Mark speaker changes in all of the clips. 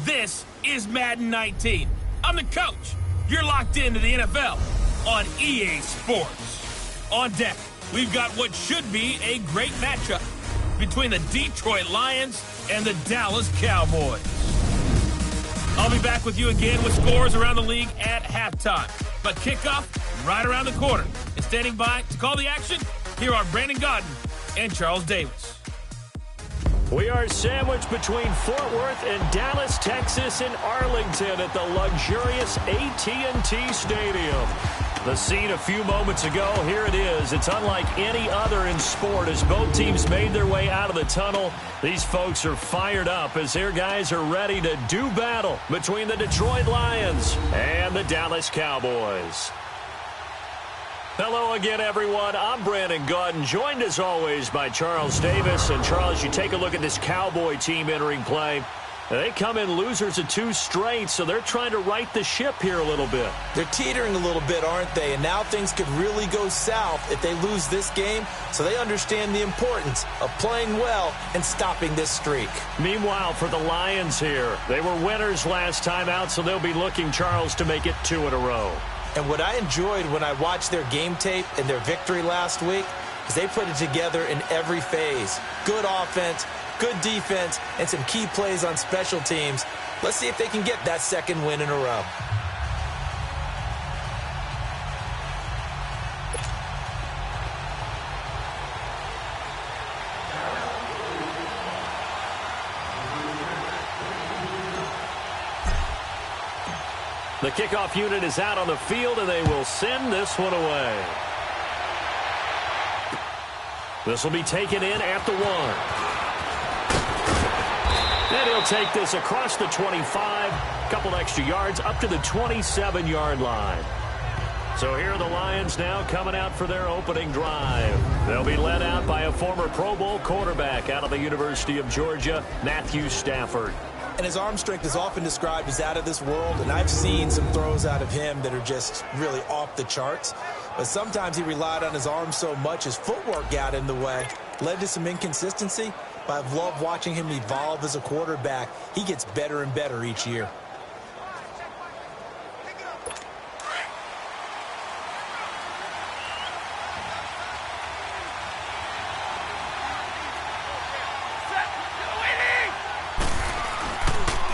Speaker 1: This is Madden 19. I'm the coach. You're locked into the NFL on EA Sports. On deck, we've got what should be a great matchup between the Detroit Lions and the Dallas Cowboys. I'll be back with you again with scores around the league at halftime. But kickoff right around the corner. And standing by to call the action, here are Brandon Godden and Charles Davis.
Speaker 2: We are sandwiched between Fort Worth and Dallas, Texas, and Arlington at the luxurious AT&T Stadium. The scene a few moments ago, here it is. It's unlike any other in sport as both teams made their way out of the tunnel. These folks are fired up as their guys are ready to do battle between the Detroit Lions and the Dallas Cowboys. Hello again, everyone. I'm Brandon Godden, joined as always by Charles Davis. And Charles, you take a look at this Cowboy team entering play. They come in losers of 2 straight, so they're trying to right the ship here a little bit.
Speaker 3: They're teetering a little bit, aren't they? And now things could really go south if they lose this game, so they understand the importance of playing well and stopping this streak.
Speaker 2: Meanwhile, for the Lions here, they were winners last time out, so they'll be looking, Charles, to make it 2 in a row.
Speaker 3: And what I enjoyed when I watched their game tape and their victory last week is they put it together in every phase. Good offense, good defense, and some key plays on special teams. Let's see if they can get that 2nd win in a row.
Speaker 2: The kickoff unit is out on the field, and they will send this one away. This will be taken in at the 1. And he'll take this across the 25, a couple extra yards up to the 27-yard line. So here are the Lions now coming out for their opening drive. They'll be led out by a former Pro Bowl quarterback out of the University of Georgia, Matthew Stafford.
Speaker 3: And his arm strength is often described as out of this world, and I've seen some throws out of him that are just really off the charts. But sometimes he relied on his arm so much his footwork got in the way, led to some inconsistency. But I've loved watching him evolve as a quarterback. He gets better and better each year.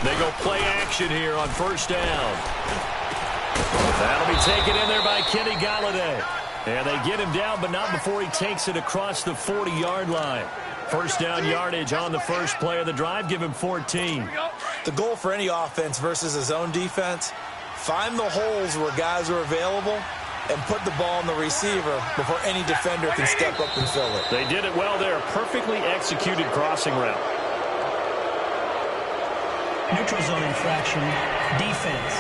Speaker 2: They go play action here on 1st down. That'll be taken in there by Kenny Galladay. And they get him down, but not before he takes it across the 40-yard line. 1st down yardage on the first play of the drive. Give him 14.
Speaker 3: The goal for any offense versus his own defense, find the holes where guys are available and put the ball on the receiver before any defender can step up and fill it.
Speaker 2: They did it well there. Perfectly executed crossing route.
Speaker 4: Neutral zone infraction, defense.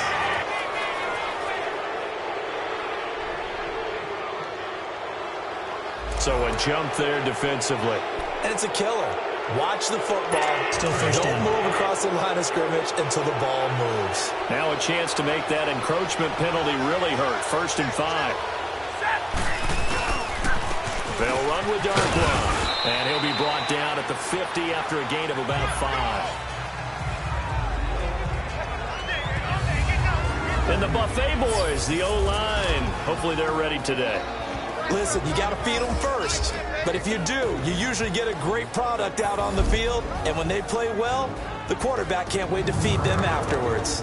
Speaker 2: So a jump there defensively.
Speaker 3: And it's a killer. Watch the football.
Speaker 4: Still first
Speaker 3: Don't
Speaker 4: down.
Speaker 3: move across the line of scrimmage until the ball moves.
Speaker 2: Now a chance to make that encroachment penalty really hurt. 1st and 5. They'll run with Darkwa. And he'll be brought down at the 50 after a gain of about 5. And the Buffet boys, the O-line, hopefully they're ready today.
Speaker 3: Listen, you got to feed them first. But if you do, you usually get a great product out on the field. And when they play well, the quarterback can't wait to feed them afterwards.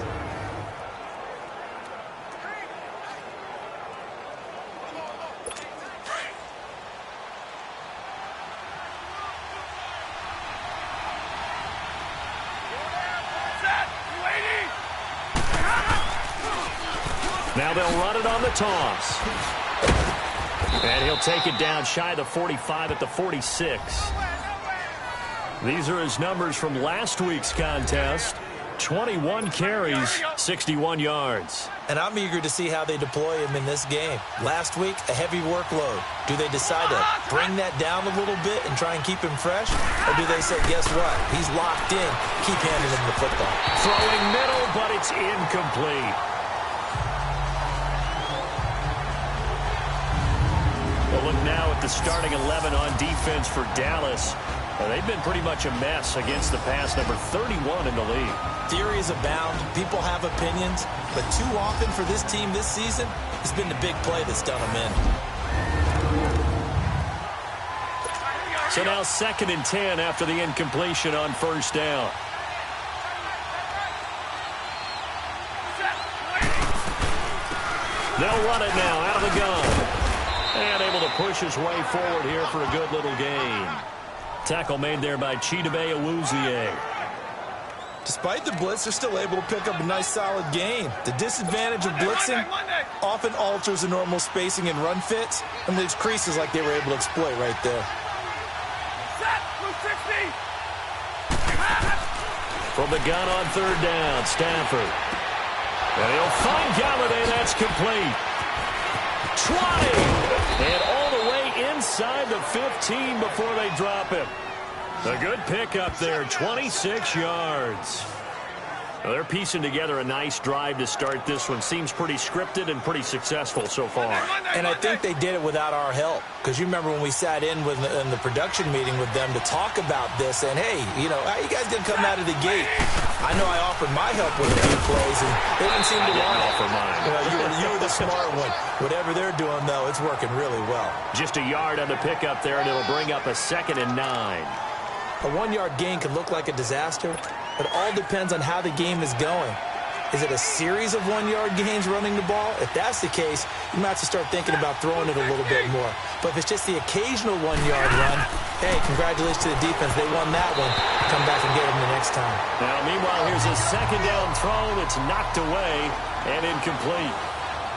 Speaker 2: Now they'll run it on the toss. And he'll take it down shy of the 45 at the 46. These are his numbers from last week's contest. 21 carries, 61 yards.
Speaker 3: And I'm eager to see how they deploy him in this game. Last week, a heavy workload. Do they decide to bring that down a little bit and try and keep him fresh? Or do they say, guess what? He's locked in. Keep handing him the football.
Speaker 2: Throwing middle, but it's incomplete. We'll look now at the starting 11 on defense for Dallas. Well, they've been pretty much a mess against the pass, number 31 in the league.
Speaker 3: Theories abound. People have opinions. But too often for this team this season, it's been the big play that's done them in.
Speaker 2: So now 2nd and 10 after the incompletion on first down. They'll run it now out of the gun. And able to push his way forward here for a good little gain. Tackle made there by Chidobe Awuzie.
Speaker 3: Despite the blitz, they're still able to pick up a nice solid gain. The disadvantage of blitzing often alters the normal spacing and run fits and leaves creases like they were able to exploit right there.
Speaker 2: From the gun on 3rd down, Stafford. And he'll find Galladay. That's complete. 20. And all the way inside the 15 before they drop him. A good pickup there, 26 yards. Well, they're piecing together a nice drive to start this one. Seems pretty scripted and pretty successful so far.
Speaker 3: And I think they did it without our help. Because you remember when we sat in the production meeting with them to talk about this. And, hey, you know, how you guys going to come out of the gate? I know I offered my help with a few plays, and they didn't seem to want it.
Speaker 2: Offer mine.
Speaker 3: You were the smart one. Whatever they're doing, though, it's working really well.
Speaker 2: Just a yard on the pickup there, and it'll bring up a 2nd and 9.
Speaker 3: A 1-yard gain could look like a disaster, but it all depends on how the game is going. Is it a series of 1-yard gains running the ball? If that's the case, you might have to start thinking about throwing it a little bit more. But if it's just the occasional 1-yard run, hey, congratulations to the defense. They won that one. Come back and get them the next time.
Speaker 2: Now, meanwhile, here's a 2nd down throw that's knocked away and incomplete.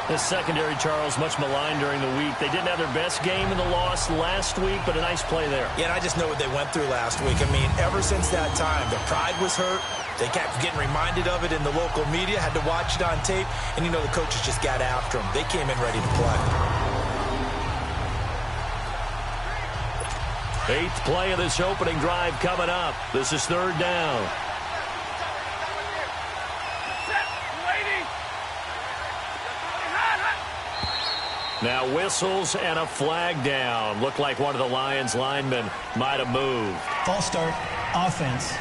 Speaker 2: This secondary, Charles, much maligned during the week. They didn't have their best game in the loss last week, but a nice play there.
Speaker 3: Yeah, and I just know what they went through last week. I mean, ever since that time, their pride was hurt. They kept getting reminded of it in the local media, had to watch it on tape, and, you know, the coaches just got after them. They came in ready to play.
Speaker 2: 8th play of this opening drive coming up. This is 3rd down. Now whistles and a flag down. Looked like one of the Lions linemen might have moved.
Speaker 4: False start, offense.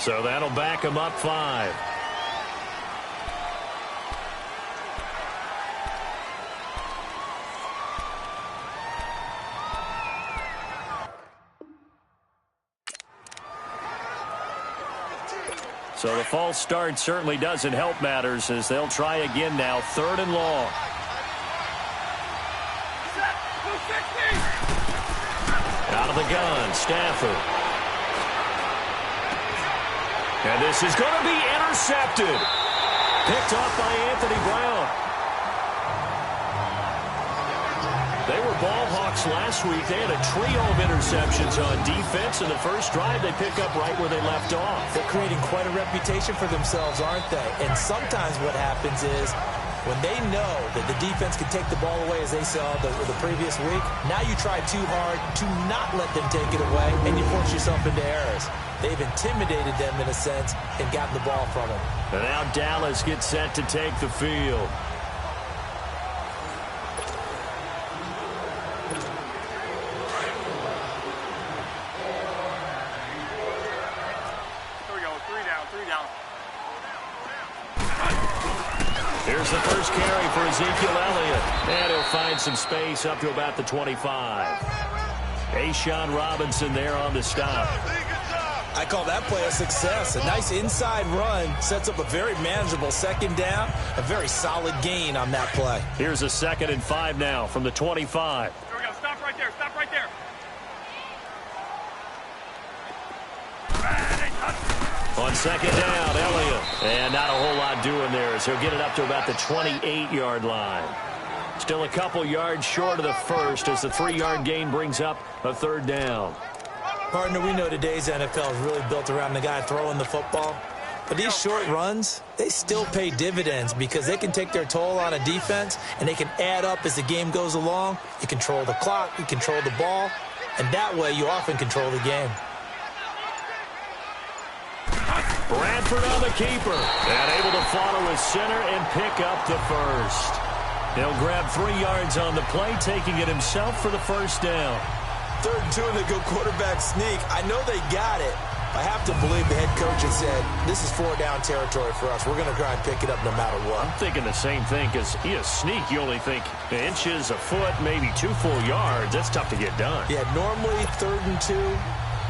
Speaker 2: So that'll back him up 5. So the false start certainly doesn't help matters as they'll try again now. 3rd and long. Out of the gun, Stafford. And this is going to be intercepted. Picked off by Anthony Brown. They were ball hawks last week. They had a trio of interceptions on defense. In the first drive, they pick up right where they left off.
Speaker 3: They're creating quite a reputation for themselves, aren't they? And sometimes what happens is when they know that the defense can take the ball away, as they saw the previous week, now you try too hard to not let them take it away, and you force yourself into errors. They've intimidated them in a sense and gotten the ball from them.
Speaker 2: And now Dallas gets set to take the field. Here's the first carry for Ezekiel Elliott. And he'll find some space up to about the 25. A'Shawn Robinson there on the stop.
Speaker 3: I call that play a success. A nice inside run sets up a very manageable 2nd down. A very solid gain on that play.
Speaker 2: Here's a 2nd and 5 now from the 25.
Speaker 5: There we go. Stop right there. Stop right there.
Speaker 2: On 2nd down, Elliott. And not a whole lot doing there as he'll get it up to about the 28-yard line. Still a couple yards short of the first as the 3-yard gain brings up a 3rd down.
Speaker 3: Partner, we know today's NFL is really built around the guy throwing the football. But these short runs, they still pay dividends because they can take their toll on a defense and they can add up as the game goes along. You control the clock, you control the ball, and that way you often control the game.
Speaker 2: Bradford on the keeper. And able to follow his center and pick up the first. He'll grab 3 yards on the play, taking it himself for the first down.
Speaker 3: 3rd and 2 and they go quarterback sneak. I know they got it. I have to believe the head coach has said, this is 4-down territory for us. We're going to try and pick it up no matter what.
Speaker 2: I'm thinking the same thing because a sneak, you only think inches, a foot, maybe 2 full yards. That's tough to get done.
Speaker 3: Yeah, normally 3rd and 2,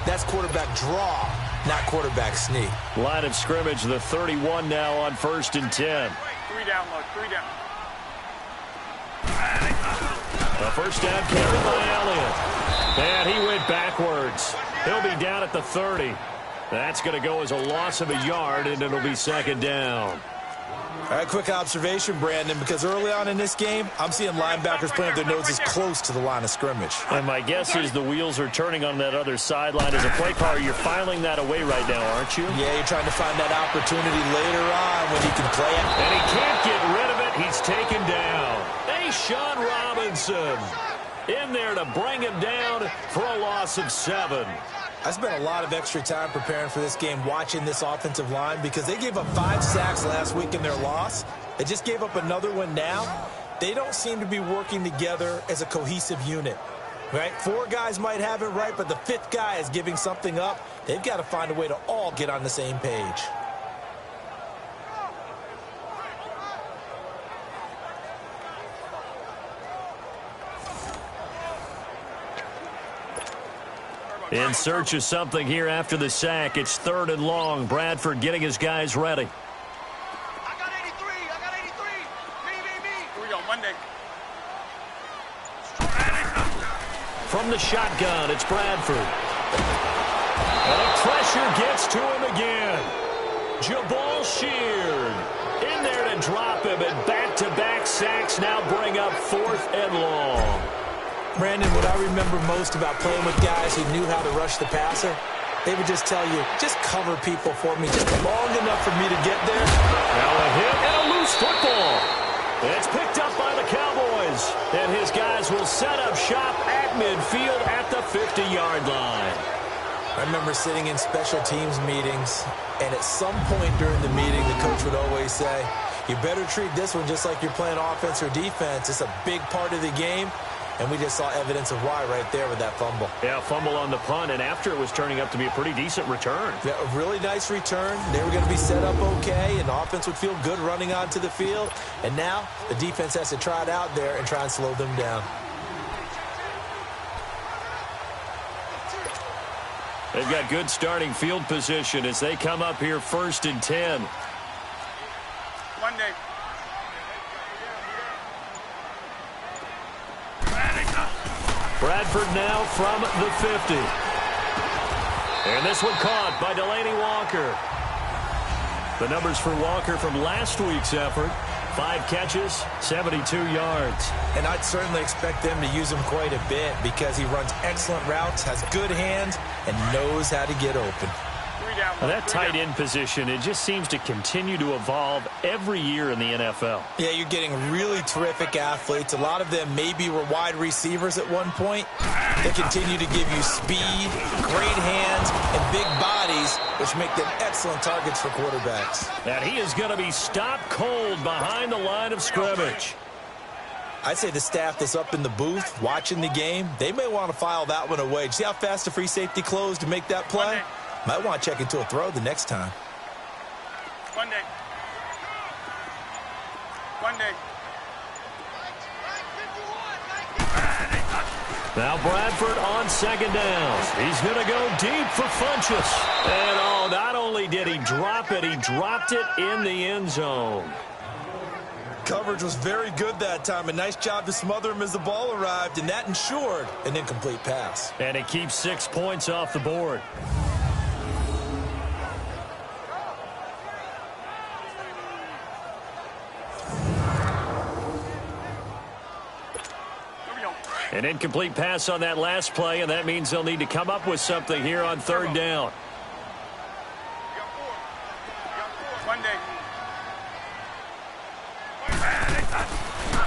Speaker 3: that's quarterback draw, not quarterback sneak.
Speaker 2: Line of scrimmage, the 31 now on 1st and 10.
Speaker 5: 3 down, look, 3 down.
Speaker 2: The first down carried by Elliott. And he went backwards. He'll be down at the 30. That's going to go as a loss of a yard, and it'll be 2nd down.
Speaker 3: All right, quick observation, Brandon, because early on in this game, I'm seeing linebackers playing with their noses close to the line of scrimmage.
Speaker 2: And my guess is the wheels are turning on that other sideline. As a play caller, you're filing that away right now, aren't you?
Speaker 3: Yeah, you're trying to find that opportunity later on when you can play it.
Speaker 2: And he can't get rid of it. He's taken down. Sean Robinson in there to bring him down for a loss of 7.
Speaker 3: I spent a lot of extra time preparing for this game watching this offensive line because they gave up 5 sacks last week in their loss. They just gave up another one now. They don't seem to be working together as a cohesive unit. Right? 4 guys might have it right, but the 5th guy is giving something up. They've got to find a way to all get on the same page.
Speaker 2: In search of something here after the sack. It's 3rd and long. Bradford getting his guys ready.
Speaker 5: I got 83. I got 83. Me. Here we go. Monday.
Speaker 2: From the shotgun, it's Bradford. And the pressure gets to him again. Jabal Sheard in there to drop him, and back-to-back sacks now bring up 4th and long.
Speaker 3: Brandon, what I remember most about playing with guys who knew how to rush the passer, they would just tell you, just cover people for me just long enough for me to get there.
Speaker 2: Now a hit and a loose football. It's picked up by the Cowboys. And his guys will set up shop at midfield at the 50-yard line.
Speaker 3: I remember sitting in special teams meetings, and at some point during the meeting, the coach would always say, you better treat this one just like you're playing offense or defense. It's a big part of the game. And we just saw evidence of why right there with that fumble.
Speaker 2: Yeah, fumble on the punt, and after it was turning up to be a pretty decent return.
Speaker 3: Yeah, a really nice return. They were going to be set up okay, and the offense would feel good running onto the field. And now the defense has to try it out there and try and slow them down.
Speaker 2: They've got good starting field position as they come up here 1st and 10.
Speaker 5: Monday.
Speaker 2: Bradford now from the 50. And this one caught by Delaney Walker. The numbers for Walker from last week's effort. 5 catches, 72 yards.
Speaker 3: And I'd certainly expect them to use him quite a bit because he runs excellent routes, has good hands, and knows how to get open.
Speaker 2: Well, that tight end position, it just seems to continue to evolve every year in the NFL.
Speaker 3: Yeah, you're getting really terrific athletes. A lot of them maybe were wide receivers at one point. They continue to give you speed, great hands, and big bodies, which make them excellent targets for quarterbacks.
Speaker 2: And he is going to be stopped cold behind the line of scrimmage.
Speaker 3: I'd say the staff that's up in the booth watching the game, they may want to file that one away. See how fast the free safety closed to make that play? Might want to check into a throw the next time.
Speaker 5: Monday.
Speaker 2: Now Bradford on 2nd down. He's going to go deep for Funchess. And not only did he drop it, he dropped it in the end zone.
Speaker 3: Coverage was very good that time. A nice job to smother him as the ball arrived, and that ensured an incomplete pass.
Speaker 2: And it keeps 6 points off the board. An incomplete pass on that last play, and that means they'll need to come up with something here on 3rd down.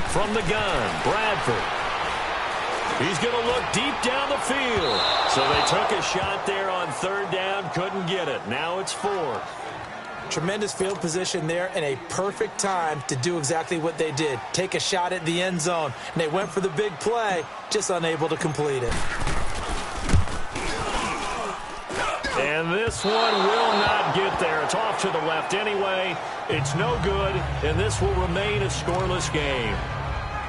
Speaker 2: From the gun, Bradford. He's going to look deep down the field. So they took a shot there on 3rd down, couldn't get it. Now it's 4th.
Speaker 3: Tremendous field position there and a perfect time to do exactly what they did. Take a shot at the end zone. And they went for the big play, just unable to complete it.
Speaker 2: And this one will not get there. It's off to the left anyway. It's no good, and this will remain a scoreless game.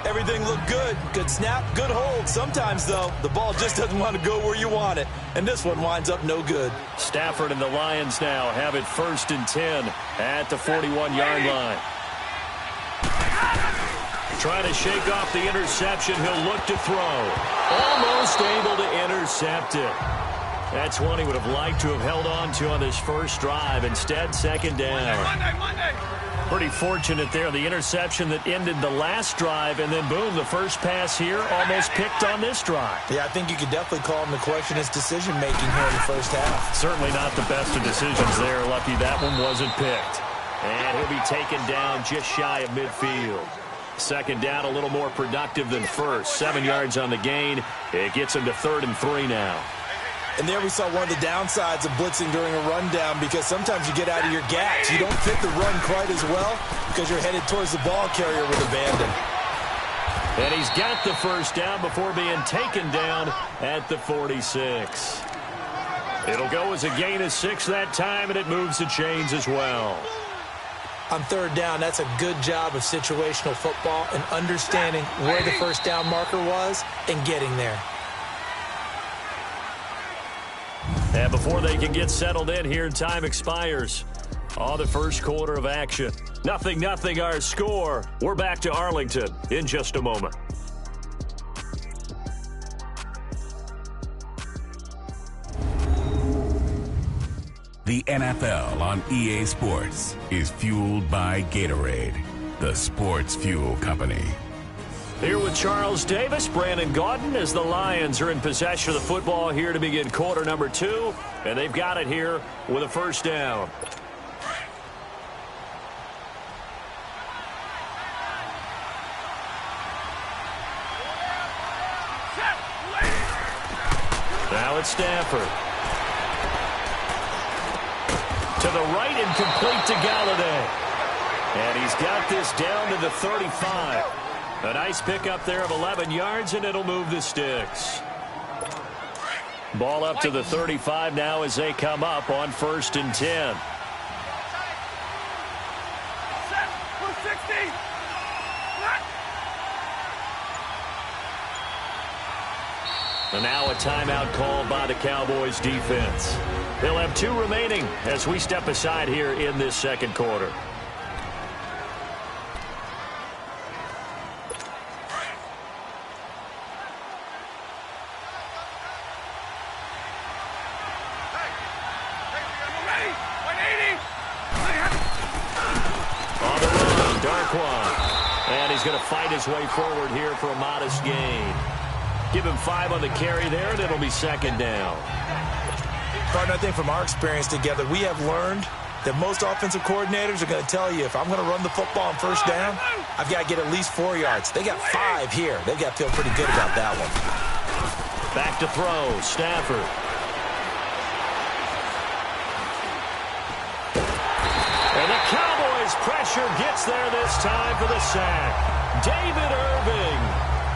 Speaker 3: Everything looked good. Good snap, good hold. Sometimes, though, the ball just doesn't want to go where you want it. And this one winds up no good.
Speaker 2: Stafford and the Lions now have it 1st and 10 at the 41-yard line. Trying to shake off the interception. He'll look to throw. Almost able to intercept it. That's one he would have liked to have held on to on this first drive. Instead, 2nd down.
Speaker 5: Monday.
Speaker 2: Pretty fortunate there. The interception that ended the last drive, and then, boom, the first pass here almost picked on this drive.
Speaker 3: Yeah, I think you could definitely call him to question his decision-making here in the first half.
Speaker 2: Certainly not the best of decisions there. Lucky that one wasn't picked. And he'll be taken down just shy of midfield. 2nd down, a little more productive than first. 7 yards on the gain. It gets him to 3rd and 3 now.
Speaker 3: And there we saw one of the downsides of blitzing during a rundown, because sometimes you get out of your gaps. You don't fit the run quite as well because you're headed towards the ball carrier with abandon.
Speaker 2: And he's got the first down before being taken down at the 46. It'll go as a gain of 6 that time, and it moves the chains as well.
Speaker 3: On 3rd down, that's a good job of situational football and understanding where the first down marker was and getting there.
Speaker 2: And before they can get settled in here, time expires on the first quarter of action. 0-0 our score. We're back to Arlington in just a moment.
Speaker 6: The NFL on EA Sports is fueled by Gatorade, the sports fuel company.
Speaker 2: Here with Charles Davis, Brandon Gaudin, as the Lions are in possession of the football here to begin quarter number 2. And they've got it here with a first down. Now it's Stafford. To the right and complete to Galladay. And he's got this down to the 35. A nice pickup there of 11 yards, and it'll move the sticks. Ball up to the 35 now as they come up on 1st and 10. And now a timeout called by the Cowboys defense. They'll have 2 remaining as we step aside here in this 2nd quarter. Going to fight his way forward here for a modest gain. Give him 5 on the carry there, and it'll be 2nd down.
Speaker 3: Partner, I think from our experience together, we have learned that most offensive coordinators are going to tell you, if I'm going to run the football on 1st down, I've got to get at least 4 yards. They got 5 here. They've got to feel pretty good about that one.
Speaker 2: Back to throw, Stafford. And the Cowboys pressure gets there this time for the sack. David Irving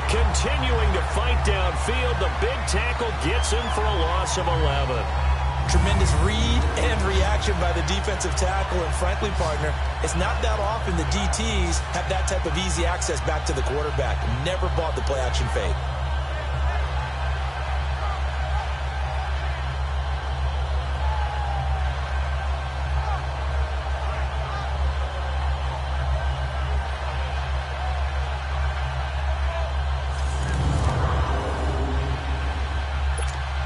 Speaker 2: continuing to fight downfield. The big tackle gets him for a loss of 11.
Speaker 3: Tremendous read and reaction by the defensive tackle. And frankly, partner, it's not that often the DTs have that type of easy access back to the quarterback. Never bought the play-action fade.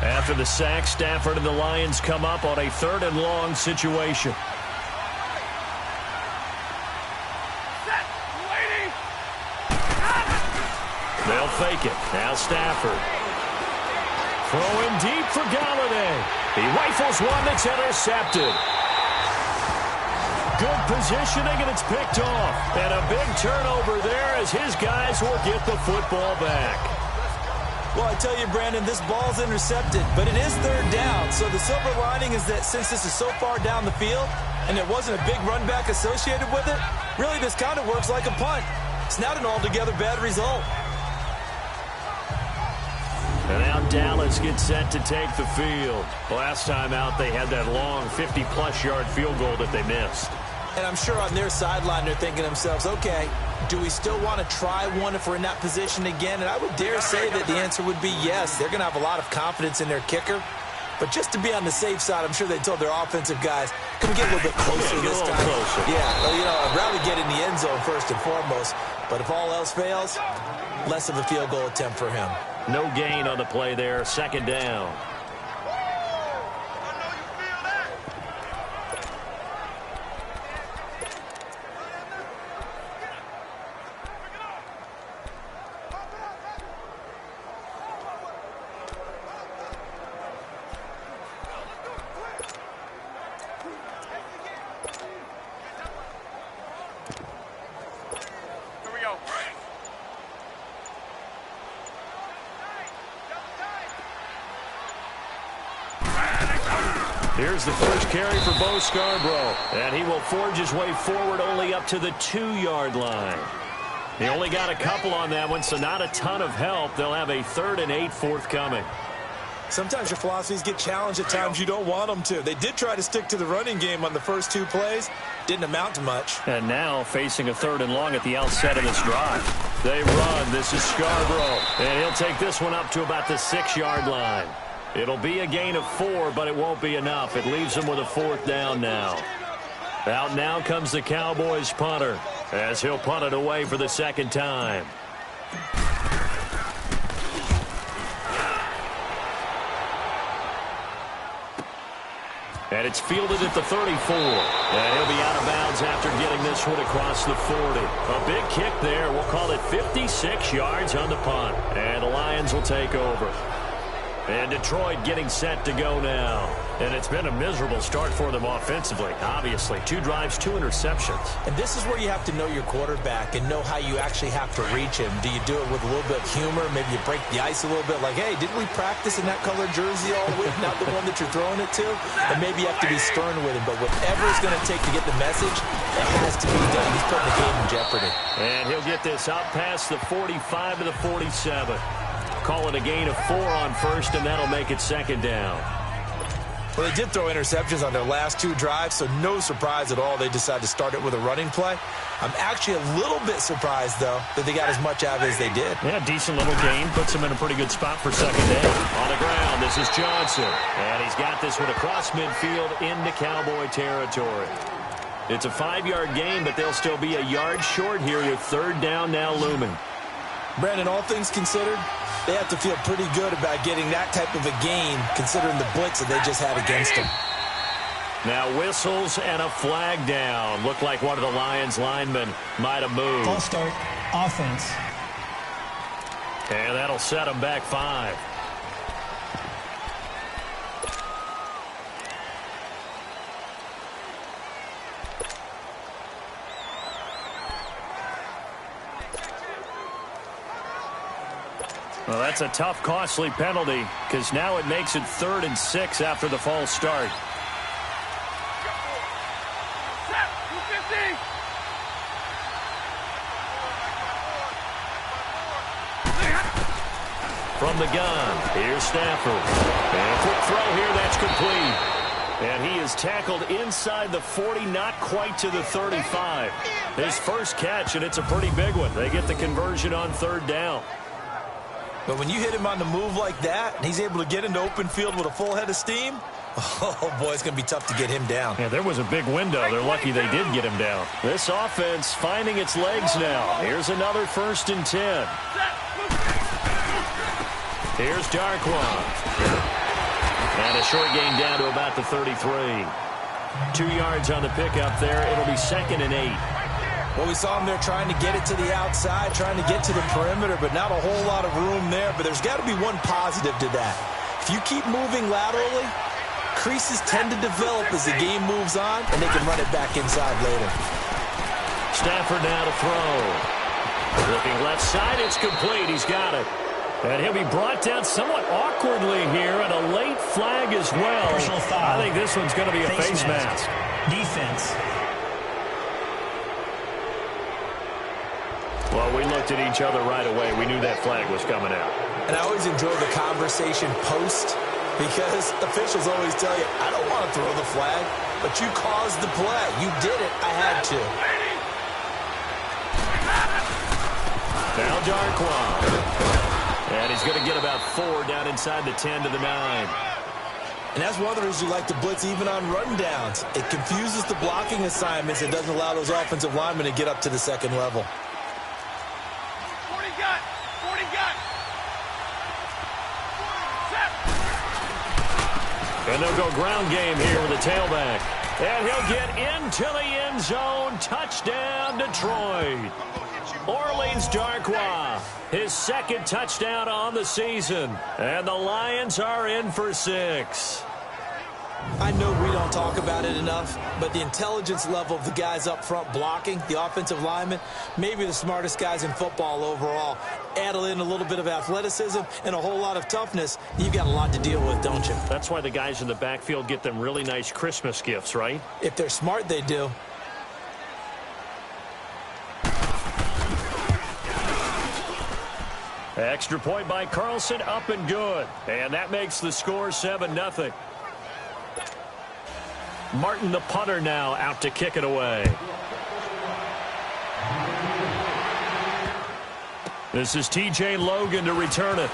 Speaker 2: After the sack, Stafford and the Lions come up on a 3rd and long situation. They'll fake it. Now Stafford. Throwing deep for Galladay. He rifles one that's intercepted. Good positioning, and it's picked off. And a big turnover there as his guys will get the football back.
Speaker 3: Well, I tell you, Brandon, this ball's intercepted, but it is 3rd down. So the silver lining is that since this is so far down the field and there wasn't a big run back associated with it, really this kind of works like a punt. It's not an altogether bad result.
Speaker 2: And now Dallas gets set to take the field. Last time out, they had that long 50-plus yard field goal that they missed.
Speaker 3: And I'm sure on their sideline they're thinking to themselves, okay, do we still want to try one if we're in that position again? And I would dare say that the answer would be yes. They're going to have a lot of confidence in their kicker. But just to be on the safe side, I'm sure they told their offensive guys, can we get a little bit closer this time?
Speaker 2: Closer.
Speaker 3: Yeah, well, I'd rather get in the end zone first and foremost. But if all else fails, less of a field goal attempt for him.
Speaker 2: No gain on the play there. Second down. Here's the first carry for Bo Scarborough, and he will forge his way forward only up to the 2-yard line. He only got a couple on that one, so not a ton of help. They'll have a 3rd and 8 forthcoming.
Speaker 3: Sometimes your philosophies get challenged at times you don't want them to. They did try to stick to the running game on the first 2 plays. Didn't amount to much.
Speaker 2: And now facing a 3rd and long at the outset of this drive. They run. This is Scarborough, and he'll take this one up to about the 6-yard line. It'll be a gain of 4, but it won't be enough. It leaves them with a 4th down now. Out now comes the Cowboys punter, as he'll punt it away for the 2nd time. And it's fielded at the 34. And he'll be out of bounds after getting this one across the 40. A big kick there. We'll call it 56 yards on the punt. And the Lions will take over. And Detroit getting set to go now. And it's been a miserable start for them offensively, obviously. 2 drives, 2 interceptions.
Speaker 3: And this is where you have to know your quarterback and know how you actually have to reach him. Do you do it with a little bit of humor? Maybe you break the ice a little bit like, hey, didn't we practice in that colored jersey all week? Not the one that you're throwing it to? And maybe you have to be stern with him. But whatever it's going to take to get the message, it has to be done. He's putting the game in jeopardy.
Speaker 2: And he'll get this out past the 45 to the 47. Call it a gain of 4 on first, and that'll make it 2nd down.
Speaker 3: Well, they did throw interceptions on their last 2 drives, so no surprise at all they decided to start it with a running play. I'm actually a little bit surprised, though, that they got as much out of it as they did.
Speaker 2: Yeah, decent little gain. Puts them in a pretty good spot for 2nd down. On the ground, this is Johnson. And he's got this one across midfield into Cowboy territory. It's a 5-yard gain, but they'll still be a yard short here with 3rd down now looming.
Speaker 3: Brandon, all things considered, they have to feel pretty good about getting that type of a gain, considering the blitz that they just had against them.
Speaker 2: Now whistles and a flag down. Looked like one of the Lions linemen might have moved.
Speaker 4: False start, offense.
Speaker 2: And that'll set them back 5. Well, that's a tough, costly penalty because now it makes it 3rd and 6 after the false start. From the gun, here's Stafford. And a quick throw here, that's complete. And he is tackled inside the 40, not quite to the 35. His first catch, and it's a pretty big one. They get the conversion on 3rd down.
Speaker 3: But when you hit him on the move like that, and he's able to get into open field with a full head of steam, oh, boy, it's going to be tough to get him down.
Speaker 2: Yeah, there was a big window. They're lucky they did get him down. This offense finding its legs now. Here's another 1st and 10. Here's Darkwan. And a short gain down to about the 33. 2 yards on the pickup there. It'll be 2nd and 8.
Speaker 3: Well, we saw him there trying to get it to the outside, trying to get to the perimeter, but not a whole lot of room there. But there's got to be one positive to that. If you keep moving laterally, creases tend to develop as the game moves on, and they can run it back inside later.
Speaker 2: Stafford now to throw. Looking left side, it's complete. He's got it. And he'll be brought down somewhat awkwardly here, and a late flag as well.
Speaker 4: Personal foul.
Speaker 2: I think this one's going to be a face mask.
Speaker 4: Defense.
Speaker 2: Well, we looked at each other right away. We knew that flag was coming out.
Speaker 3: And I always enjoy the conversation post because officials always tell you, I don't want to throw the flag, but you caused the play. You did it. I had to.
Speaker 2: Now Darkwa. And he's going to get about 4 down inside the 10 to the 9.
Speaker 3: And that's one of the reasons you like to blitz even on rundowns. It confuses the blocking assignments. It doesn't allow those offensive linemen to get up to the second level.
Speaker 5: 40 gun. 40 gun.
Speaker 2: And they'll go ground game here with the tailback. And he'll get into the end zone. Touchdown, Detroit. Orleans Darkwa, his second touchdown on the season. And the Lions are in for 6.
Speaker 3: I know we don't talk about it enough, but the intelligence level of the guys up front blocking, the offensive linemen, maybe the smartest guys in football overall. Add in a little bit of athleticism and a whole lot of toughness, you've got a lot to deal with, don't you?
Speaker 2: That's why the guys in the backfield get them really nice Christmas gifts, right?
Speaker 3: If they're smart, they do.
Speaker 2: Extra point by Carlson, up and good. And that makes the score 7-0. Martin, the punter, now out to kick it away. This is T.J. Logan to return it.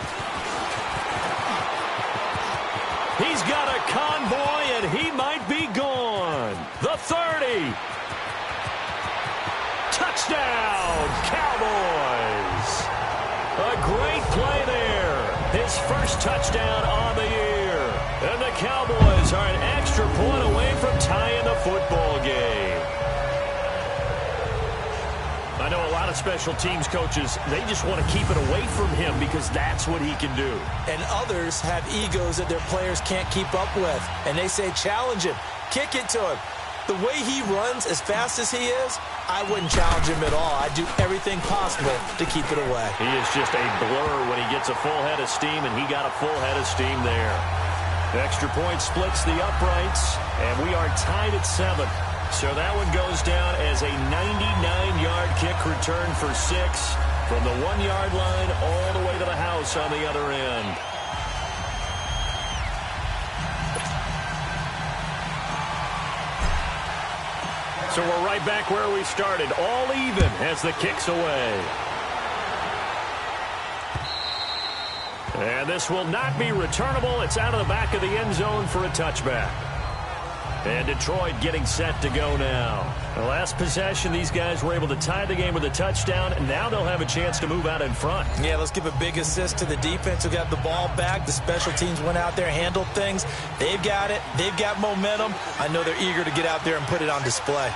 Speaker 2: He's got a convoy, and he might be gone. The 30. Touchdown, Cowboys. A great play there. His first touchdown on the year. And the Cowboys are an extra point away from tying the football game. I know a lot of special teams coaches, they just want to keep it away from him because that's what he can do.
Speaker 3: And others have egos that their players can't keep up with. And they say, challenge him. Kick it to him. The way he runs as fast as he is, I wouldn't challenge him at all. I'd do everything possible to keep it away.
Speaker 2: He is just a blur when he gets a full head of steam, and he got a full head of steam there. The extra point splits the uprights, and we are tied at 7. So that one goes down as a 99-yard kick return for 6 from the 1-yard line all the way to the house on the other end. So we're right back where we started, all even as the kick's away. And this will not be returnable. It's out of the back of the end zone for a touchback. And Detroit getting set to go now. The last possession, these guys were able to tie the game with a touchdown, and now they'll have a chance to move out in front.
Speaker 3: Yeah, let's give a big assist to the defense who got the ball back. The special teams went out there, handled things. They've got it. They've got momentum. I know they're eager to get out there and put it on display.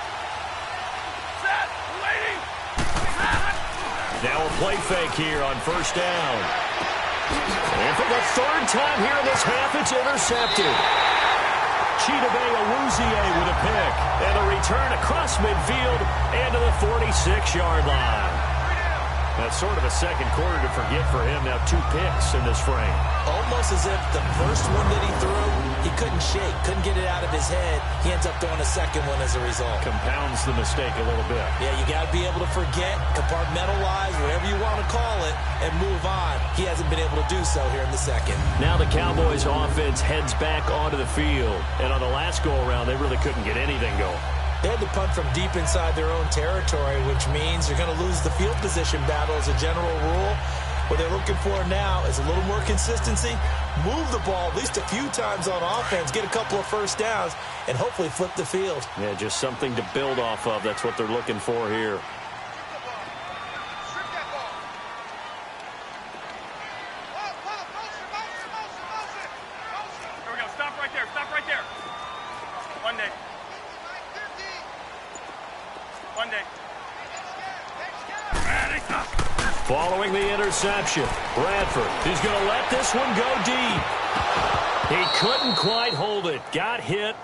Speaker 2: Now a play fake here on first down. And for the 3rd time here in this half, it's intercepted. Chidobe Awuzie with a pick. And a return across midfield and to the 46-yard line. That's sort of a second quarter to forget for him. Now 2 picks in this frame.
Speaker 3: Almost as if the first one that he threw, he couldn't shake, couldn't get it out of his head. He ends up throwing a second one as a result.
Speaker 2: Compounds the mistake a little bit.
Speaker 3: Yeah, you got to be able to forget, compartmentalize, whatever you want to call it, and move on. He hasn't been able to do so here in the second.
Speaker 2: Now the Cowboys offense heads back onto the field. And on the last go-around, they really couldn't get anything going.
Speaker 3: They had to punt from deep inside their own territory, which means you're going to lose the field position battle as a general rule. What they're looking for now is a little more consistency, move the ball at least a few times on offense, get a couple of first downs, and hopefully flip the field.
Speaker 2: Yeah, just something to build off of. That's what they're looking for here.
Speaker 5: Here we go. Stop right there. Stop right there. Monday. Monday.
Speaker 2: Following the interception, Bradford is going to let this one go deep. He couldn't quite hold it. Got hit.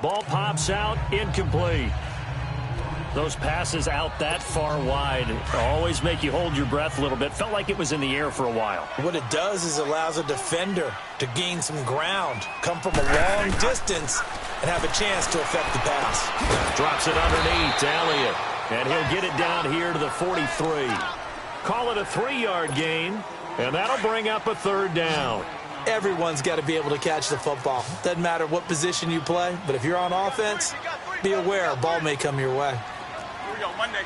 Speaker 2: Ball pops out. Incomplete. Those passes out that far wide always make you hold your breath a little bit. Felt like it was in the air for a while.
Speaker 3: What it does is allows a defender to gain some ground, come from a long distance, and have a chance to affect the pass.
Speaker 2: Drops it underneath to Elliott. And he'll get it down here to the 43. Call it a 3-yard gain. And that'll bring up a third down.
Speaker 3: Everyone's got to be able to catch the football. Doesn't matter what position you play, but if you're on offense, be aware a ball may come your way.
Speaker 5: Here we go, Monday.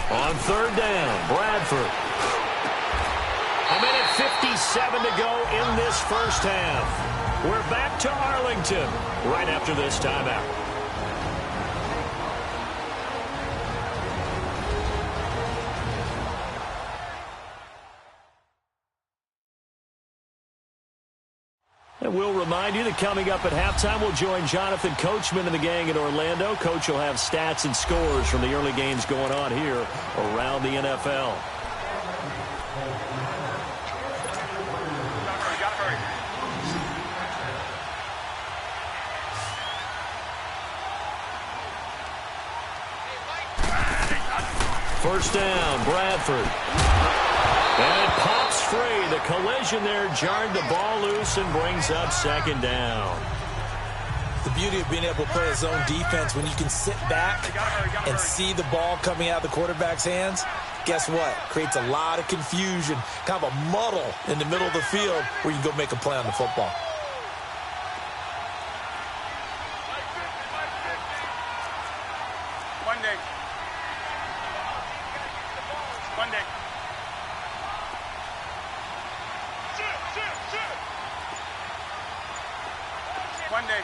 Speaker 2: On third down, Bradford. A minute 57 to go in this first half. We're back to Arlington right after this timeout. And we'll remind you that coming up at halftime, we'll join Jonathan Coachman and the gang in Orlando. Coach will have stats and scores from the early games going on here around the NFL. First down, Bradford. And it pops free. The collision there jarred the ball loose and brings up second down.
Speaker 3: The beauty of being able to play a zone defense when you can sit back and see the ball coming out of the quarterback's hands, guess what? Creates a lot of confusion, kind of a muddle in the middle of the field where you can go make a play on the football.
Speaker 5: Monday. Monday. Monday.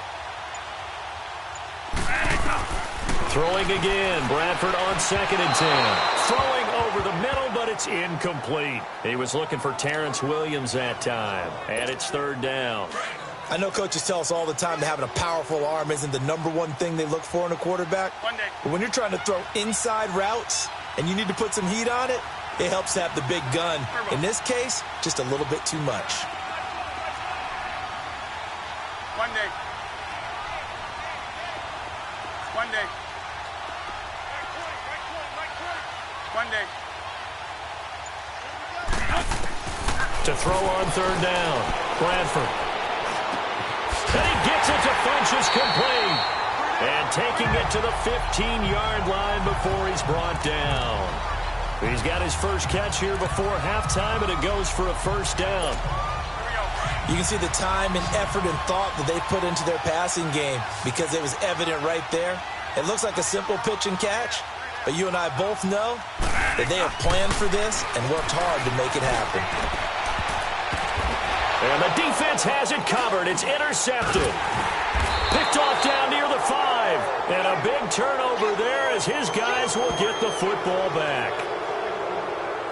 Speaker 2: Throwing again. Bradford on 2nd and 10. Throwing over the middle, but it's incomplete. He was looking for Terrence Williams that time. And it's third down.
Speaker 3: I know coaches tell us all the time that having a powerful arm isn't the #1 thing they look for in a quarterback.
Speaker 5: Monday.
Speaker 3: But when you're trying to throw inside routes and you need to put some heat on it, it helps to have the big gun. In this case, just a little bit too much.
Speaker 5: Monday. Monday. Monday.
Speaker 2: To throw on third down. Bradford. And he gets it to Funchess complete. And taking it to the 15-yard line before he's brought down. He's got his first catch here before halftime, and it goes for a first down.
Speaker 3: You can see the time and effort and thought that they put into their passing game because it was evident right there. It looks like a simple pitch and catch, but you and I both know that they have planned for this and worked hard to make it happen.
Speaker 2: And the defense has it covered. It's intercepted. Picked off down near the 5. And a big turnover there as his guys will get the football back.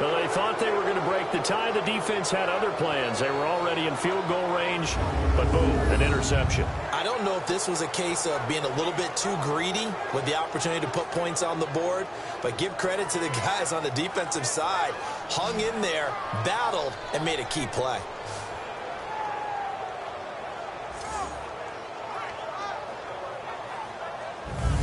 Speaker 2: Well, they thought they were going to break the tie. The defense had other plans. They were already in field goal range, but boom, an interception.
Speaker 3: I don't know if this was a case of being a little bit too greedy with the opportunity to put points on the board, but give credit to the guys on the defensive side. Hung in there, battled, and made a key play.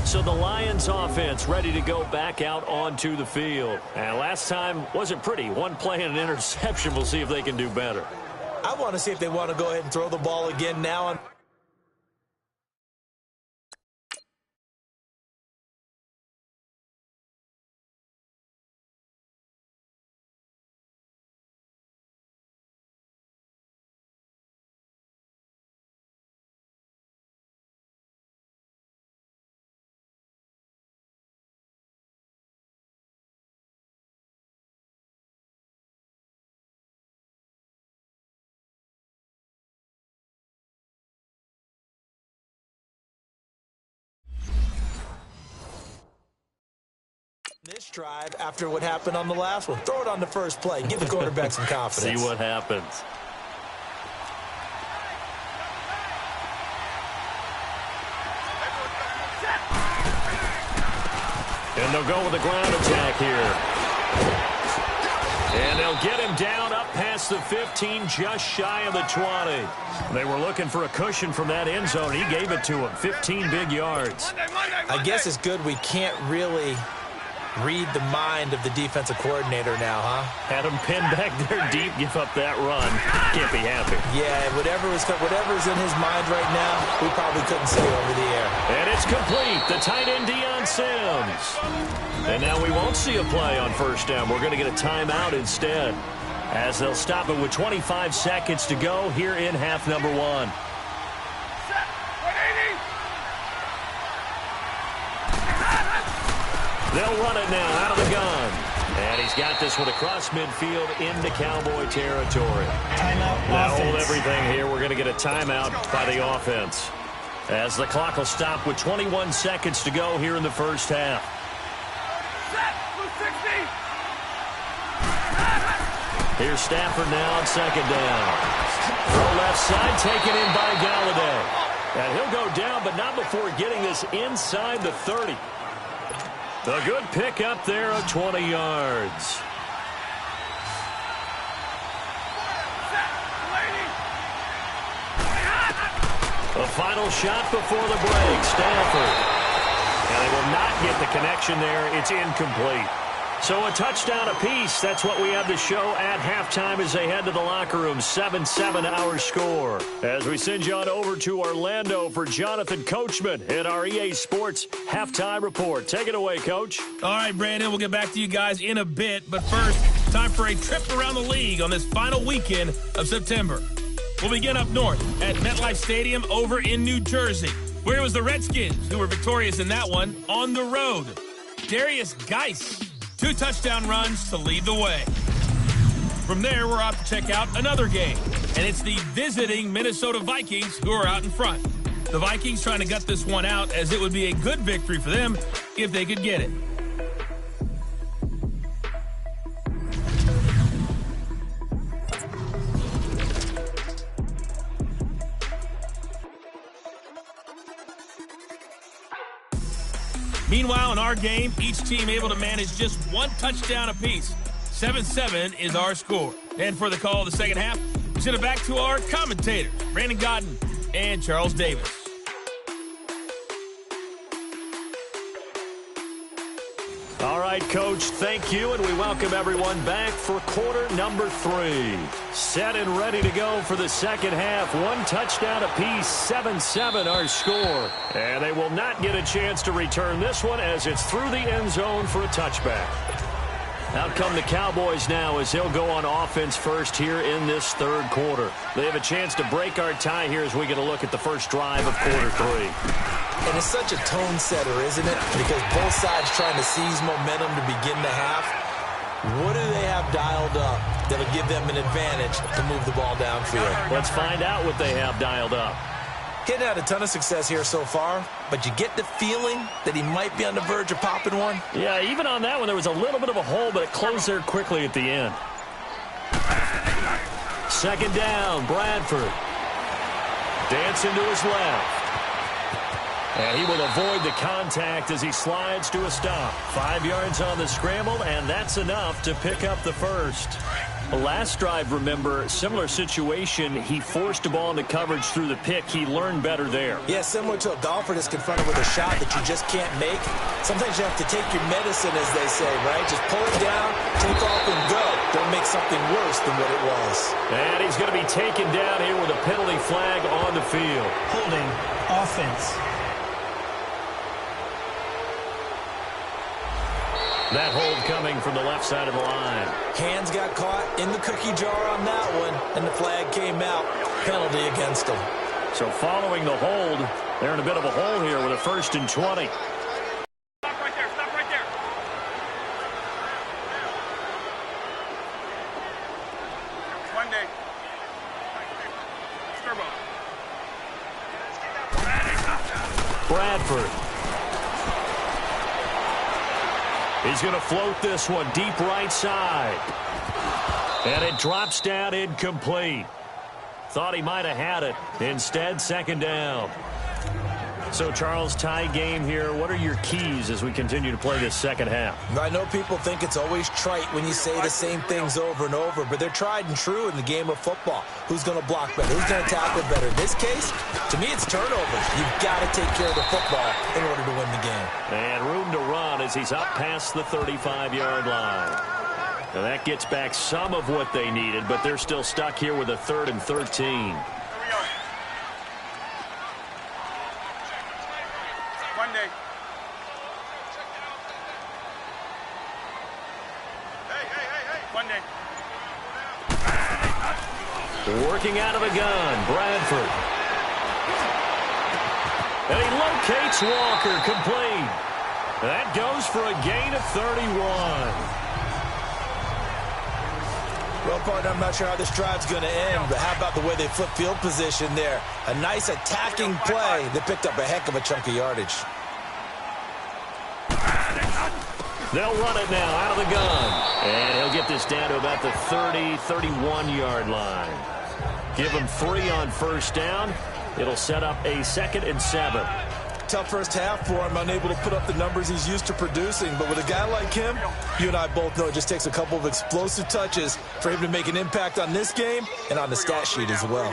Speaker 2: So the Lions offense ready to go back out onto the field. And last time wasn't pretty. One play and an interception. We'll see if they can do better.
Speaker 3: I want to see if they want to go ahead and throw the ball again now. This drive, after what happened on the last one, throw it on the first play. Give the quarterback some confidence.
Speaker 2: See what happens. And they'll go with a ground attack here. And they'll get him down up past the 15, just shy of the 20. They were looking for a cushion from that end zone. He gave it to him. 15 big yards.
Speaker 3: I guess it's good we can't really read the mind of the defensive coordinator now, huh?
Speaker 2: Had him pinned back there deep, give up that run. Can't be happy.
Speaker 3: Yeah, whatever's in his mind right now, we probably couldn't say over the air.
Speaker 2: And it's complete. The tight end, Deion Sims. And now we won't see a play on first down. We're going to get a timeout instead, as they'll stop it with 25 seconds to go here in half number 1. They'll run it now out of the gun. And he's got this one across midfield into Cowboy territory.
Speaker 4: Timeout.
Speaker 2: Now
Speaker 4: Offense.
Speaker 2: hold everything here. We're going to get a timeout by the offense, as the clock will stop with 21 seconds to go here in the first half. Here's Stafford now on second down. Throw left side, taken in by Galladay. And he'll go down, but not before getting this inside the 30. A good pick up there of 20 yards. A final shot before the break, Stafford. And they will not get the connection there. It's incomplete. So a touchdown apiece. That's what we have to show at halftime as they head to the locker room. 7-7 our score. As we send you on over to Orlando for Jonathan Coachman in our EA Sports Halftime Report. Take it away, Coach.
Speaker 1: All right, Brandon, we'll get back to you guys in a bit. But first, time for a trip around the league on this final weekend of September. We'll begin up north at MetLife Stadium over in New Jersey, where it was the Redskins who were victorious in that one on the road. Darius Geis, 2 touchdown runs to lead the way. From there, we're off to check out another game, and it's the visiting Minnesota Vikings who are out in front. The Vikings trying to gut this one out, as it would be a good victory for them if they could get it. Meanwhile, in our game, each team able to manage just 1 touchdown apiece. 7-7 is our score. And for the call of the second half, we send it back to our commentators, Brandon Godden and Charles Davis.
Speaker 2: All right, Coach, thank you, and we welcome everyone back for quarter number 3. Set and ready to go for the second half. 1 touchdown apiece, 7-7 our score. And they will not get a chance to return this one, as it's through the end zone for a touchback. Out come the Cowboys now, as they'll go on offense first here in this third quarter. They have a chance to break our tie here as we get a look at the first drive of quarter 3.
Speaker 3: And it's such a tone setter, isn't it? Because both sides trying to seize momentum to begin the half. What do they have dialed up that'll give them an advantage to move the ball downfield?
Speaker 2: Let's find out what they have dialed up.
Speaker 3: Hitting had a ton of success here so far, but you get the feeling that he might be on the verge of popping one.
Speaker 2: Yeah, even on that one, there was a little bit of a hole, but it closed there quickly at the end. Second down, Bradford. Dancing to his left. And he will avoid the contact as he slides to a stop. 5 yards on the scramble, and that's enough to pick up the first. Last drive, remember, similar situation. He forced the ball into coverage through the pick. He learned better there.
Speaker 3: Yeah, similar to a golfer that's confronted with a shot that you just can't make. Sometimes you have to take your medicine, as they say, right? Just pull it down, take off, and go. Don't make something worse than what it was.
Speaker 2: And he's going to be taken down here with a penalty flag on the field.
Speaker 4: Holding. Offense.
Speaker 2: That hold coming from the left side of the line.
Speaker 3: Hands got caught in the cookie jar on that one, and the flag came out. Penalty against him.
Speaker 2: So following the hold, they're in a bit of a hole here with a 1st and 20.
Speaker 5: Stop right there. Stop right there. One day.
Speaker 2: Bradford. He's going to float this one deep right side. And it drops down incomplete. Thought he might have had it. Instead, second down. So, Charles, tie game here. What are your keys as we continue to play this second half?
Speaker 3: I know people think it's always trite when you say the same things over and over, but they're tried and true in the game of football. Who's going to block better? Who's going to tackle better? In this case, to me, it's turnovers. You've got to take care of the football in order to win the game.
Speaker 2: And room to run as he's up past the 35-yard line. Now that gets back some of what they needed, but they're still stuck here with a 3rd and 13.
Speaker 5: Monday. Hey. Monday.
Speaker 2: Working out of the gun, Bradford. And he locates Walker, complete. That goes for a gain of 31.
Speaker 3: Well, partner, I'm not sure how this drive's going to end, but how about the way they flip field position there? A nice attacking play that picked up a heck of a chunk of yardage.
Speaker 2: They'll run it now out of the gun. And he'll get this down to about the 30, 31-yard line. Give him 3 on first down. It'll set up a 2nd and 7.
Speaker 3: Tough first half for him, unable to put up the numbers he's used to producing. But with a guy like him, you and I both know it just takes a couple of explosive touches for him to make an impact on this game and on the stat sheet as well.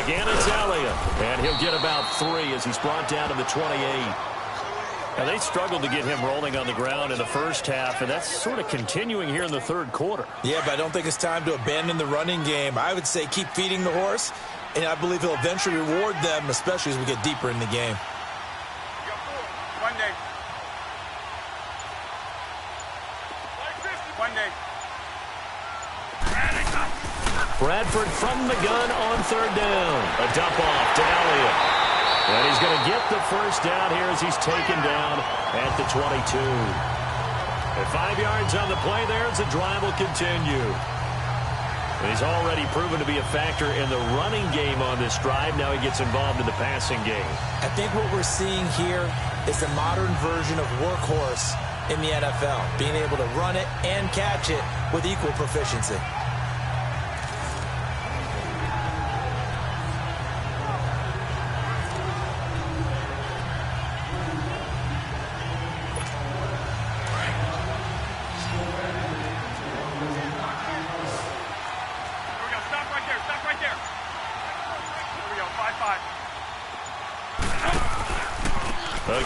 Speaker 2: Again, it's Elliott. And he'll get about 3 as he's brought down to the 28. Now, they struggled to get him rolling on the ground in the first half, and that's sort of continuing here in the third quarter.
Speaker 3: Yeah, but I don't think it's time to abandon the running game. I would say keep feeding the horse, and I believe he'll eventually reward them, especially as we get deeper in the game.
Speaker 5: Monday.
Speaker 2: Bradford from the gun on 3rd down. A dump off to Elliott. And he's going to get the first down here as he's taken down at the 22. At 5 yards on the play there as the drive will continue. And he's already proven to be a factor in the running game on this drive. Now he gets involved in the passing game.
Speaker 3: I think what we're seeing here is a modern version of workhorse in the NFL, being able to run it and catch it with equal proficiency.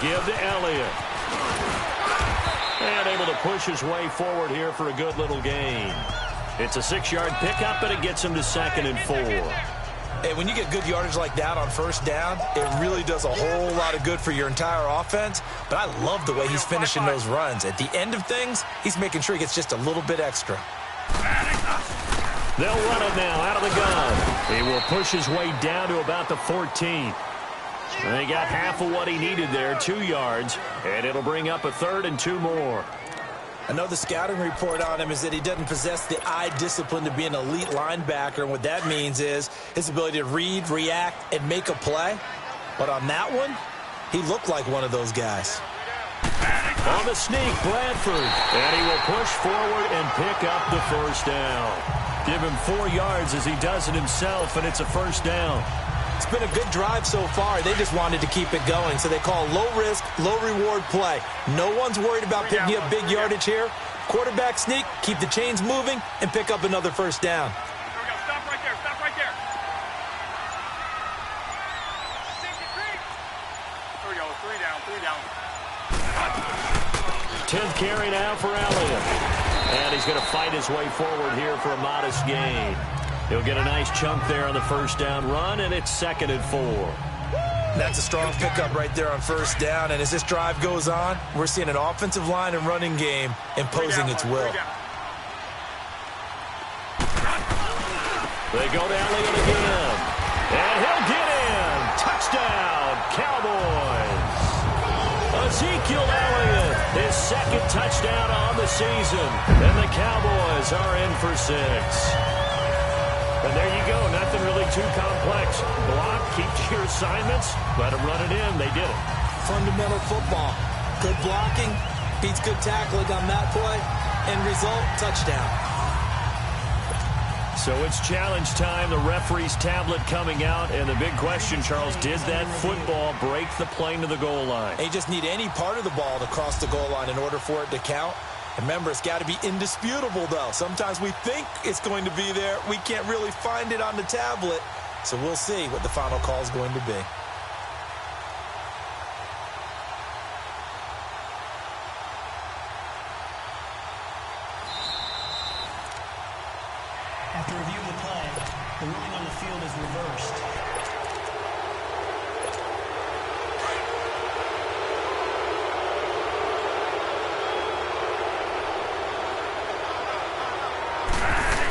Speaker 2: Give to Elliott. And able to push his way forward here for a good little gain. It's a 6-yard pickup, but it gets him to 2nd and 4.
Speaker 3: Hey, when you get good yardage like that on first down, it really does a whole lot of good for your entire offense. But I love the way he's finishing those runs. At the end of things, he's making sure he gets just a little bit extra.
Speaker 2: They'll run it now out of the gun. He will push his way down to about the 14. And he got half of what he needed there, 2 yards, and it'll bring up a 3rd and 2 more.
Speaker 3: I know the scouting report on him is that he doesn't possess the eye discipline to be an elite linebacker, and what that means is his ability to read, react, and make a play. But on that one, he looked like one of those guys.
Speaker 2: On the sneak, Bradford, and he will push forward and pick up the first down. Give him 4 yards as he does it himself, and it's a first down.
Speaker 3: It's been a good drive so far. They just wanted to keep it going, so they call low-risk, low-reward play. No one's worried about picking up big yardage here. Quarterback sneak, keep the chains moving, and pick up another first down.
Speaker 5: Here we go. Stop right there. Stop right there. Here we go. 3 down. 3 down.
Speaker 2: 10th carry now for Elliott. And he's going to fight his way forward here for a modest gain. He'll get a nice chunk there on the first down run, and it's 2nd and 4.
Speaker 3: That's a strong pickup right there on first down, and as this drive goes on, we're seeing an offensive line and running game imposing its will.
Speaker 2: They go to Elliott again, and he'll get in. Touchdown, Cowboys. Ezekiel Elliott, his 2nd touchdown on the season, and the Cowboys are in for 6. And there you go. Nothing really too complex. Block, keep to your assignments, let them run it in. They did it.
Speaker 3: Fundamental football. Good blocking, beats good tackling on that play, and result, touchdown.
Speaker 2: So it's challenge time. The referee's tablet coming out. And the big question, Charles, did that football break the plane to the goal line?
Speaker 3: They just need any part of the ball to cross the goal line in order for it to count. Remember, it's got to be indisputable, though. Sometimes we think it's going to be there. We can't really find it on the tablet. So we'll see what the final call is going to be.
Speaker 4: After reviewing the play, the ruling on the field is reversed.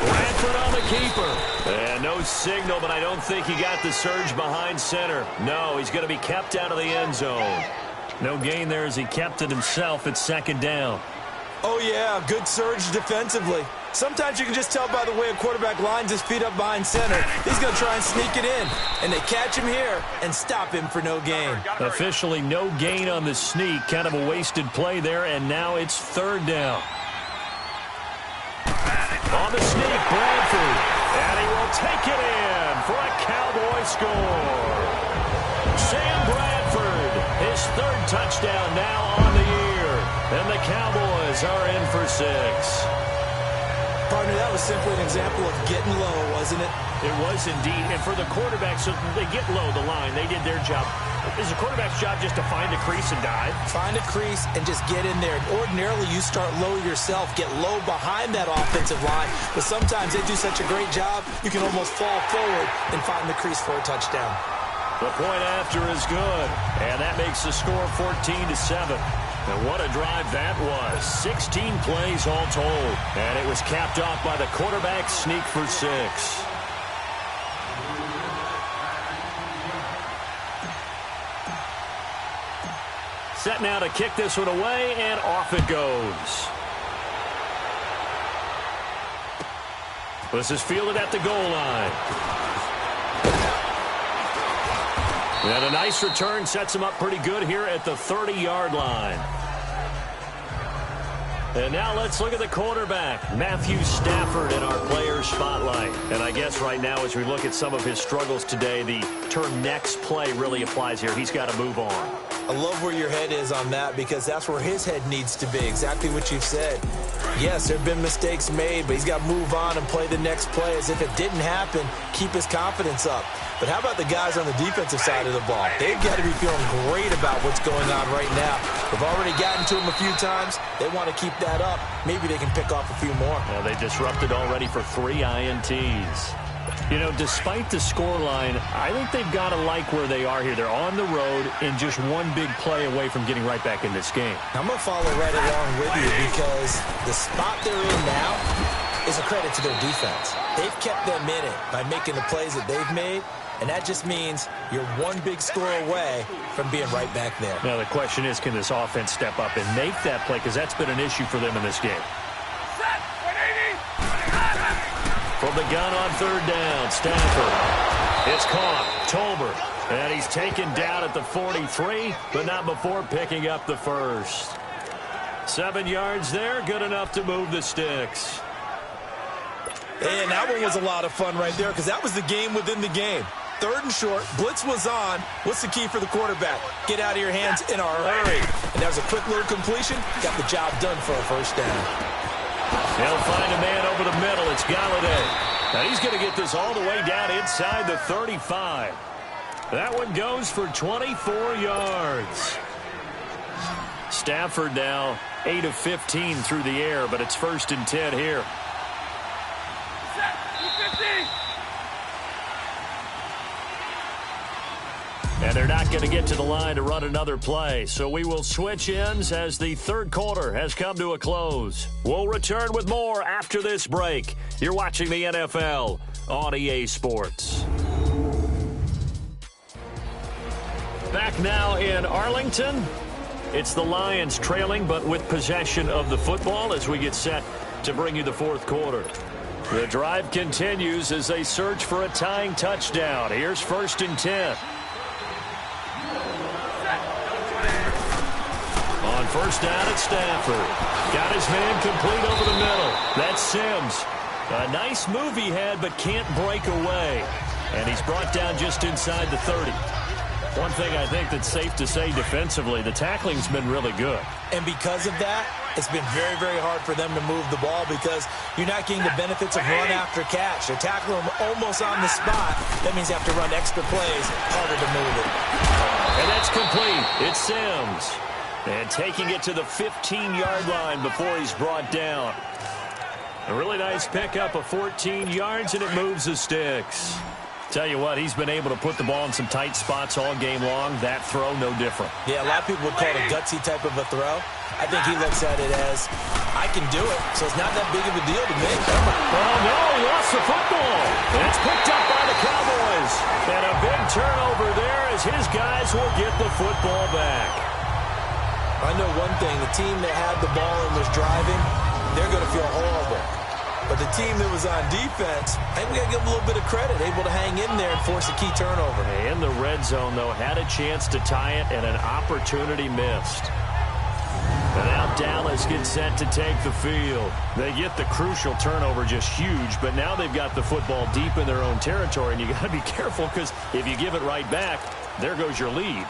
Speaker 2: Bradford on the keeper. And no signal, but I don't think he got the surge behind center. No, he's going to be kept out of the end zone. No gain there as he kept it himself at second down.
Speaker 3: Oh, yeah, good surge defensively. Sometimes you can just tell by the way a quarterback lines his feet up behind center. He's going to try and sneak it in. And they catch him here and stop him for no gain.
Speaker 2: Officially no gain on the sneak. Kind of a wasted play there, and now it's third down. On the sneak, Bradford. And he will take it in for a Cowboy score. Sam Bradford, his third touchdown now on the year. And the Cowboys are in for 6.
Speaker 3: Partner, that was simply an example of getting low, wasn't it?
Speaker 2: It was indeed. And for the quarterbacks, so they get low the line. They did their job. Is the quarterback's job just to find a crease and dive?
Speaker 3: Find a crease and just get in there. Ordinarily, you start low yourself, get low behind that offensive line. But sometimes they do such a great job, you can almost fall forward and find the crease for a touchdown.
Speaker 2: The point after is good. And that makes the score 14-7. And what a drive that was. 16 plays all told. And it was capped off by the quarterback sneak for 6. Set now to kick this one away, and off it goes. This is fielded at the goal line. And a nice return sets him up pretty good here at the 30-yard line. And now let's look at the quarterback, Matthew Stafford, in our player spotlight. And I guess right now as we look at some of his struggles today, the term next play really applies here. He's got to move on.
Speaker 3: I love where your head is on that because that's where his head needs to be, exactly what you've said. Yes, there have been mistakes made, but he's got to move on and play the next play as if it didn't happen, keep his confidence up. But how about the guys on the defensive side of the ball? They've got to be feeling great about what's going on right now. They've already gotten to him a few times. They want to keep that up. Maybe they can pick off a few more.
Speaker 2: Well, they disrupted already for 3 INTs. You know, despite the scoreline, I think they've got to like where they are here. They're on the road and just one big play away from getting right back in this game.
Speaker 3: I'm going to follow right along with you because the spot they're in now is a credit to their defense. They've kept them in it by making the plays that they've made, and that just means you're one big score away from being right back there.
Speaker 2: Now, the question is, can this offense step up and make that play? Because that's been an issue for them in this game. From the gun on third down, Stafford. It's caught. Tolbert. And he's taken down at the 43, but not before picking up the first. 7 yards there, good enough to move the sticks.
Speaker 3: And that one was a lot of fun right there because that was the game within the game. Third and short, blitz was on. What's the key for the quarterback? Get out of your hands in a hurry. And that was a quick little completion. Got the job done for a first down.
Speaker 2: He'll find a man over the middle. It's Galladay. And he's going to get this all the way down inside the 35. That one goes for 24 yards. Stafford now 8 of 15 through the air, but it's 1st and 10 here. And they're not going to get to the line to run another play. So we will switch ends as the third quarter has come to a close. We'll return with more after this break. You're watching the NFL on EA Sports. Back now in Arlington. It's the Lions trailing, but with possession of the football as we get set to bring you the fourth quarter. The drive continues as they search for a tying touchdown. Here's 1st and 10. On first down at Stafford. Got his man complete over the middle. That's Sims. A nice move he had, but can't break away. And he's brought down just inside the 30. One thing I think that's safe to say defensively, the tackling's been really good.
Speaker 3: And because of that, it's been very, very hard for them to move the ball because you're not getting the benefits of run after catch. They're tackling them almost on the spot. That means you have to run extra plays, harder to move it.
Speaker 2: And that's complete. It's Sims. And taking it to the 15-yard line before he's brought down. A really nice pickup of 14 yards, and it moves the sticks. Tell you what, he's been able to put the ball in some tight spots all game long. That throw, no different.
Speaker 3: Yeah, a lot of people would call it a gutsy type of a throw. I think he looks at it as, I can do it, so it's not that big of a deal to me.
Speaker 2: Oh, no, he lost the football. And it's picked up by the Cowboys. And a big turnover there as his guys will get the football back.
Speaker 3: I know one thing, the team that had the ball and was driving, they're going to feel horrible. But the team that was on defense, I think we got to give them a little bit of credit, able to hang in there and force a key turnover.
Speaker 2: In the red zone, though, had a chance to tie it and an opportunity missed. And now Dallas gets set to take the field. They get the crucial turnover, just huge, but now they've got the football deep in their own territory, and you got to be careful because if you give it right back, there goes your lead.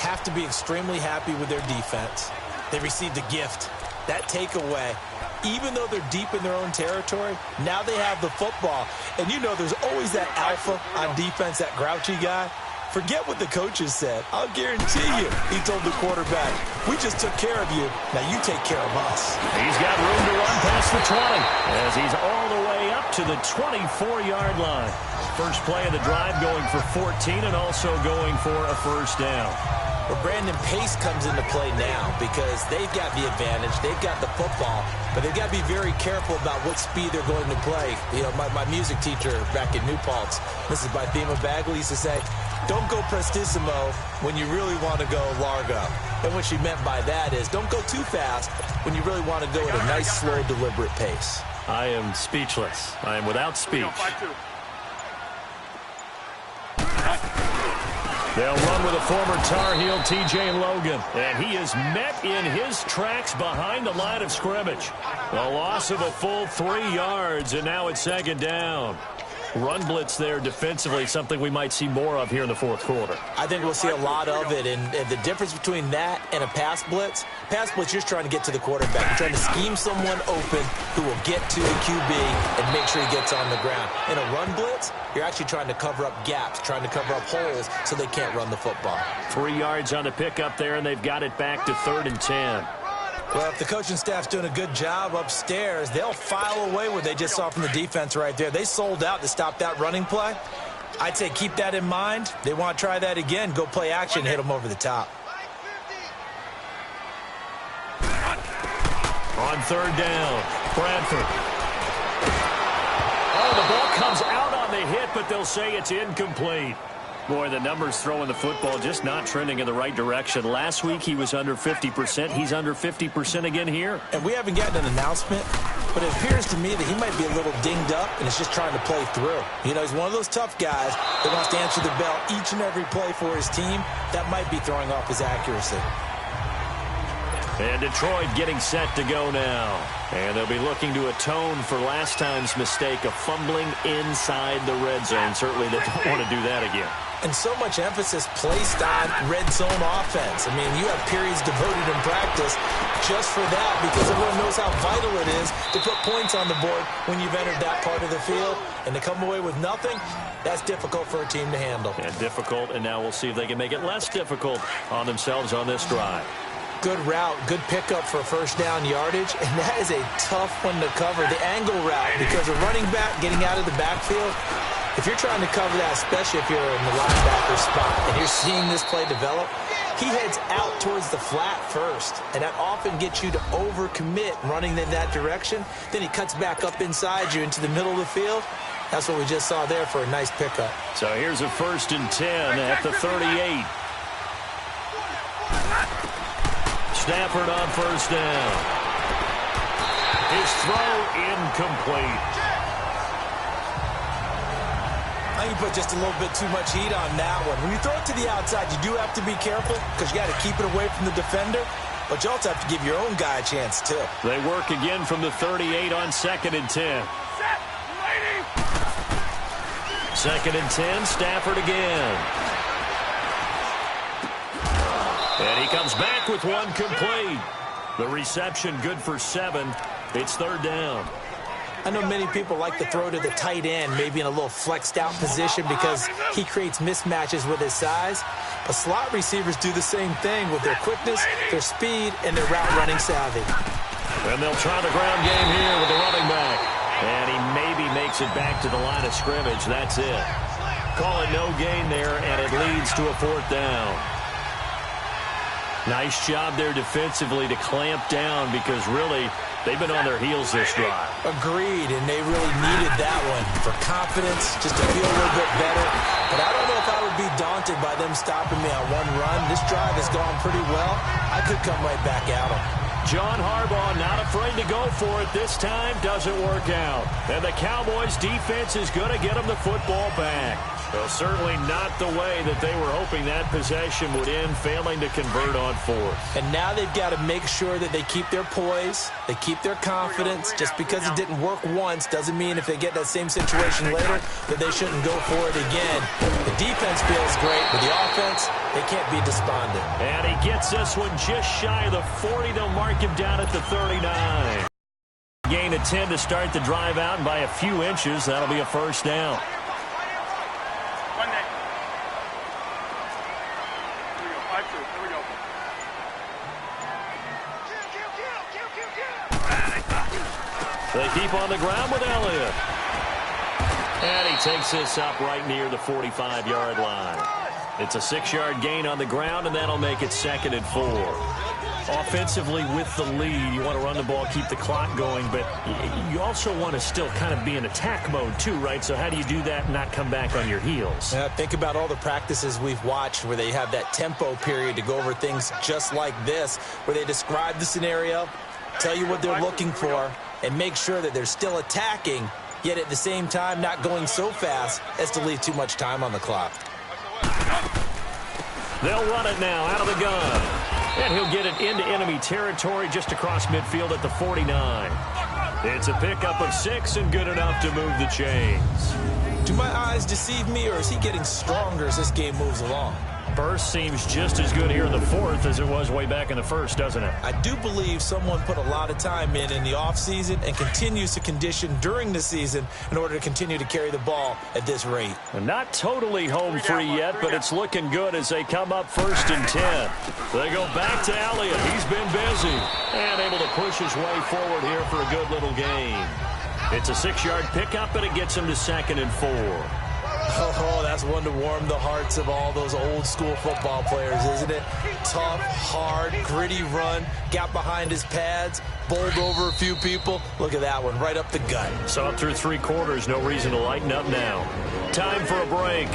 Speaker 3: Have to be extremely happy with their defense. They received a gift. That takeaway, even though they're deep in their own territory, now they have the football. And you know there's always that alpha on defense, that grouchy guy. Forget what the coaches said. I'll guarantee you, he told the quarterback, we just took care of you. Now you take care of us.
Speaker 2: He's got room to run past the 20 as he's all the way up to the 24-yard line. First play of the drive going for 14 and also going for a first down.
Speaker 3: Well, Brandon, pace comes into play now because they've got the advantage. They've got the football, but they've got to be very careful about what speed they're going to play. You know, my music teacher back in New Paltz, Mrs. Bythema Bagley, used to say, don't go prestissimo when you really want to go largo. And what she meant by that is don't go too fast when you really want to go at a nice, slow, deliberate pace.
Speaker 2: I am speechless. I am without speech. They'll run with a former Tar Heel, T.J. Logan. And he is met in his tracks behind the line of scrimmage. A loss of a full 3 yards, and now it's second down. Run blitz there defensively, something we might see more of here in the fourth quarter.
Speaker 3: I think we'll see a lot of it, and the difference between that and a pass blitz, you're just trying to get to the quarterback. You're trying to scheme someone open who will get to the QB and make sure he gets on the ground. In a run blitz, you're actually trying to cover up gaps, trying to cover up holes so they can't run the football.
Speaker 2: 3 yards on the pickup there, and they've got it back to 3rd and 10.
Speaker 3: Well, if the coaching staff's doing a good job upstairs, they'll file away what they just saw from the defense right there. They sold out to stop that running play. I'd say keep that in mind. They want to try that again. Go play action, hit them over the top.
Speaker 2: On 3rd down, Bradford. Oh, the ball comes out on the hit, but they'll say it's incomplete. Boy, the numbers throwing the football just not trending in the right direction. Last week he was under 50%. He's under 50% again here.
Speaker 3: And we haven't gotten an announcement, but it appears to me that he might be a little dinged up and is just trying to play through. You know, he's one of those tough guys that wants to answer the bell each and every play for his team. That might be throwing off his accuracy.
Speaker 2: And Detroit getting set to go now. And they'll be looking to atone for last time's mistake of fumbling inside the red zone. Certainly they don't want to do that again.
Speaker 3: And so much emphasis placed on red zone offense. I mean, you have periods devoted in practice just for that because everyone knows how vital it is to put points on the board when you've entered that part of the field. And to come away with nothing, that's difficult for a team to handle.
Speaker 2: And difficult, and now we'll see if they can make it less difficult on themselves on this drive.
Speaker 3: Good route, good pickup for first down yardage, and that is a tough one to cover. The angle route, because a running back getting out of the backfield, if you're trying to cover that, especially if you're in the linebacker spot and you're seeing this play develop, he heads out towards the flat first, and that often gets you to overcommit running in that direction. Then he cuts back up inside you into the middle of the field. That's what we just saw there for a nice pickup.
Speaker 2: So here's a 1st and 10 at the 38. Stafford on first down. His throw incomplete.
Speaker 3: I think you put just a little bit too much heat on that one. When you throw it to the outside, you do have to be careful because you got to keep it away from the defender, but you also have to give your own guy a chance too.
Speaker 2: They work again from the 38 on 2nd and 10. 2nd and 10, Stafford again. And he comes back with one complete. The reception good for 7. It's 3rd down.
Speaker 3: I know many people like to throw to the tight end, maybe in a little flexed out position because he creates mismatches with his size. But slot receivers do the same thing with their quickness, their speed, and their route running savvy.
Speaker 2: And they'll try the ground game here with the running back. And he maybe makes it back to the line of scrimmage. That's it. Call it no gain there, and it leads to a 4th down. Nice job there defensively to clamp down because really they've been on their heels this drive.
Speaker 3: Agreed, and they really needed that one for confidence, just to feel a little bit better. But I don't know if I would be daunted by them stopping me on one run. This drive has gone pretty well. I could come right back at them.
Speaker 2: John Harbaugh not afraid to go for it this time. Doesn't work out. And the Cowboys defense is going to get them the football back. Well, certainly not the way that they were hoping that possession would end, failing to convert on 4th.
Speaker 3: And now they've got to make sure that they keep their poise, they keep their confidence. Just because it didn't work once doesn't mean if they get that same situation later that they shouldn't go for it again. The defense feels great, but the offense, they can't be despondent.
Speaker 2: And he gets this one just shy of the 40. They'll mark him down at the 39. Gain of 10 to start the drive out, and by a few inches, that'll be a 1st down. They keep on the ground with Elliott. And he takes this up right near the 45-yard line. It's a 6-yard gain on the ground, and that'll make it 2nd and 4. Offensively with the lead, you want to run the ball, keep the clock going, but you also want to still kind of be in attack mode too, right? So how do you do that and not come back on your heels?
Speaker 3: Think about all the practices we've watched where they have that tempo period to go over things just like this, where they describe the scenario, tell you what they're looking for, and make sure that they're still attacking, yet at the same time not going so fast as to leave too much time on the clock.
Speaker 2: They'll run it now out of the gun. And he'll get it into enemy territory just across midfield at the 49. It's a pickup of 6 and good enough to move the chains.
Speaker 3: Do my eyes deceive me, or is he getting stronger as this game moves along?
Speaker 2: Burst seems just as good here in the 4th as it was way back in the 1st, doesn't it?
Speaker 3: I do believe someone put a lot of time in the offseason and continues to condition during the season in order to continue to carry the ball at this rate.
Speaker 2: And not totally home free yet, but it's looking good as they come up 1st and 10. They go back to Elliott. He's been busy and able to push his way forward here for a good little gain. It's a 6-yard pickup, and it gets him to 2nd and 4.
Speaker 3: Oh, that's one to warm the hearts of all those old-school football players, isn't it? Tough, hard, gritty run, got behind his pads, bowled over a few people. Look at that one, right up the gut.
Speaker 2: Saw it through 3 quarters, no reason to lighten up now. Time for a break.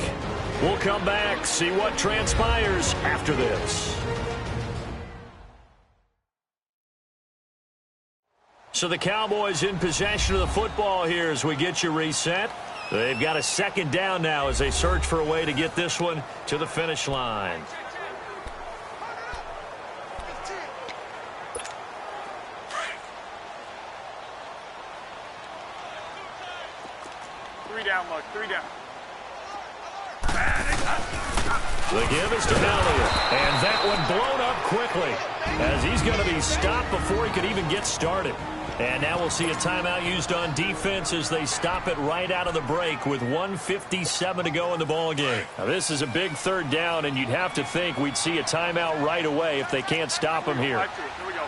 Speaker 2: We'll come back, see what transpires after this. So the Cowboys in possession of the football here as we get you reset. They've got a 2nd down now as they search for a way to get this one to the finish line.
Speaker 5: Three down, Luck. 3 down.
Speaker 2: The give is to Elliott, and that one blown up quickly as he's going to be stopped before he could even get started. And now we'll see a timeout used on defense as they stop it right out of the break with 1:57 to go in the ballgame. Now this is a big 3rd down, and you'd have to think we'd see a timeout right away if they can't stop him here.
Speaker 5: Here we go.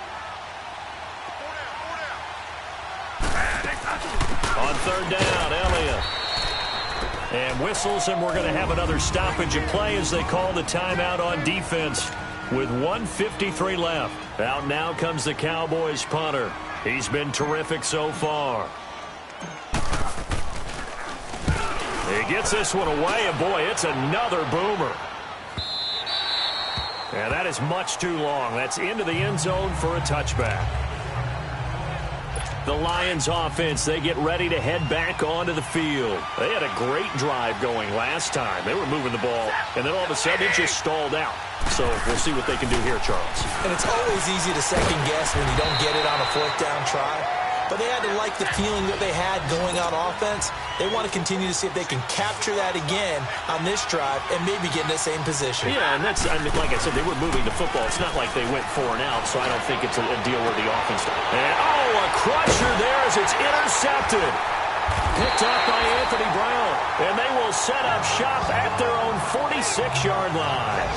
Speaker 2: On 3rd down, Elliott. And whistles, and we're going to have another stoppage of play as they call the timeout on defense with 1:53 left. Out now comes the Cowboys punter. He's been terrific so far. He gets this one away, and boy, it's another boomer. And that is much too long. That's into the end zone for a touchback. The Lions offense, they get ready to head back onto the field. They had a great drive going last time. They were moving the ball, and then all of a sudden it just stalled out. So we'll see what they can do here, Charles.
Speaker 3: And it's always easy to second guess when you don't get it on a 4th down try. but they had to like the feeling that they had going on offense. They want to continue to see if they can capture that again on this drive and maybe get in the same position.
Speaker 2: Yeah, and that's, I mean, like I said, they were moving the football. It's not like they went 4 and out, so I don't think it's a deal where the offense. And, a crusher there as it's intercepted. Picked up by Anthony Brown, and they will set up shop at their own 46-yard line.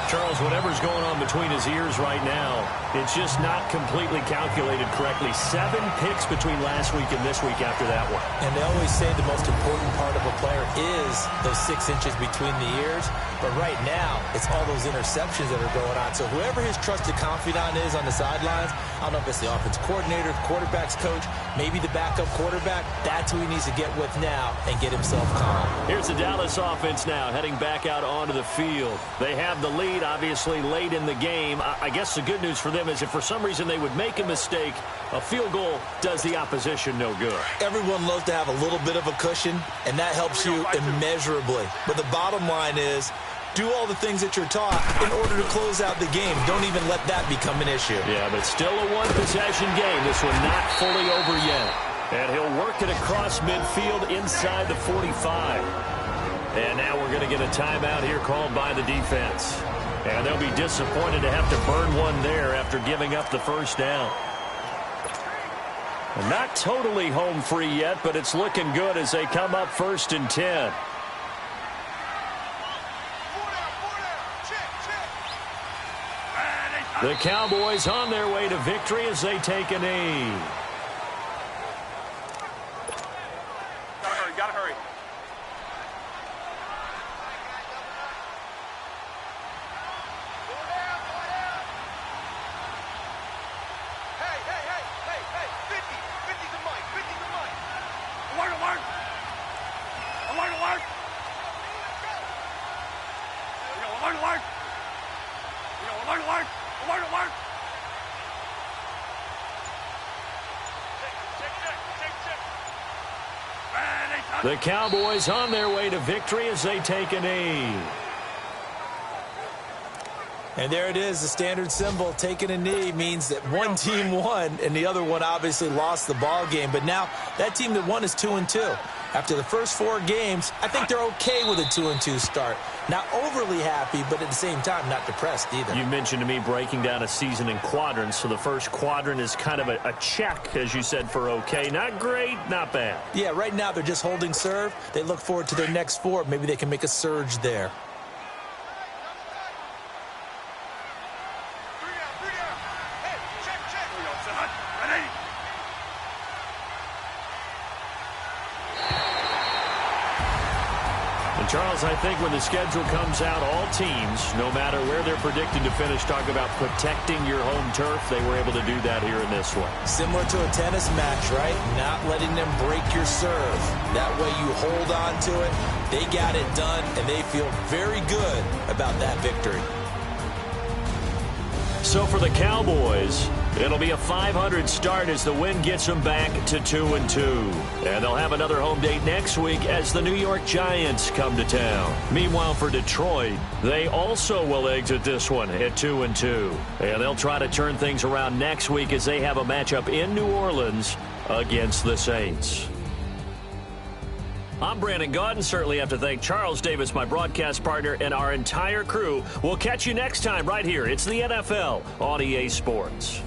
Speaker 2: Charles, whatever's going on between his ears right now, it's just not completely calculated correctly. 7 picks between last week and this week after that one.
Speaker 3: And they always say the most important part of a player is those 6 inches between the ears. But right now, it's all those interceptions that are going on. So whoever his trusted confidant is on the sidelines, I don't know if it's the offense coordinator, the quarterback's coach, maybe the backup quarterback, that's who he needs to get with now and get himself calm.
Speaker 2: Here's the Dallas offense now heading back out onto the field. They have the lead, obviously, late in the game. I guess the good news for them is if for some reason they would make a mistake, a field goal does the opposition no good.
Speaker 3: Everyone loves to have a little bit of a cushion, and that helps you immeasurably. But the bottom line is, do all the things that you're taught in order to close out the game. Don't even let that become an issue.
Speaker 2: Yeah, but still a one-possession game. This one not fully over yet. And he'll work it across midfield inside the 45. And now we're going to get a timeout here called by the defense. And they'll be disappointed to have to burn one there after giving up the first down. And not totally home free yet, but it's looking good as they come up 1st and 10. The Cowboys on their way to victory as they take a knee.
Speaker 5: Gotta hurry. Hey, 50. 50's a mic. 50's a mic. Alert. Alert.
Speaker 2: The Cowboys on their way to victory as they take a knee.
Speaker 3: And there it is, the standard symbol. Taking a knee means that one team won and the other one obviously lost the ball game. But now that team that won is 2-2. After the first 4 games, I think they're okay with a 2-2 start. Not overly happy, but at the same time, not depressed either.
Speaker 2: You mentioned to me breaking down a season in quadrants. So the first quadrant is kind of a check, as you said, for okay. Not great, not bad.
Speaker 3: Yeah, right now they're just holding serve. They look forward to their next 4. Maybe they can make a surge there.
Speaker 2: Charles, I think when the schedule comes out, all teams, no matter where they're predicted to finish, talk about protecting your home turf. They were able to do that here in this one.
Speaker 3: Similar to a tennis match, right? Not letting them break your serve. That way you hold on to it. They got it done, and they feel very good about that victory.
Speaker 2: So for the Cowboys, it'll be a 500 start as the win gets them back to 2-2. And they'll have another home date next week as the New York Giants come to town. Meanwhile, for Detroit, they also will exit this one at 2-2. And they'll try to turn things around next week as they have a matchup in New Orleans against the Saints. I'm Brandon Gaudin. Certainly have to thank Charles Davis, my broadcast partner, and our entire crew. We'll catch you next time right here. It's the NFL on EA Sports.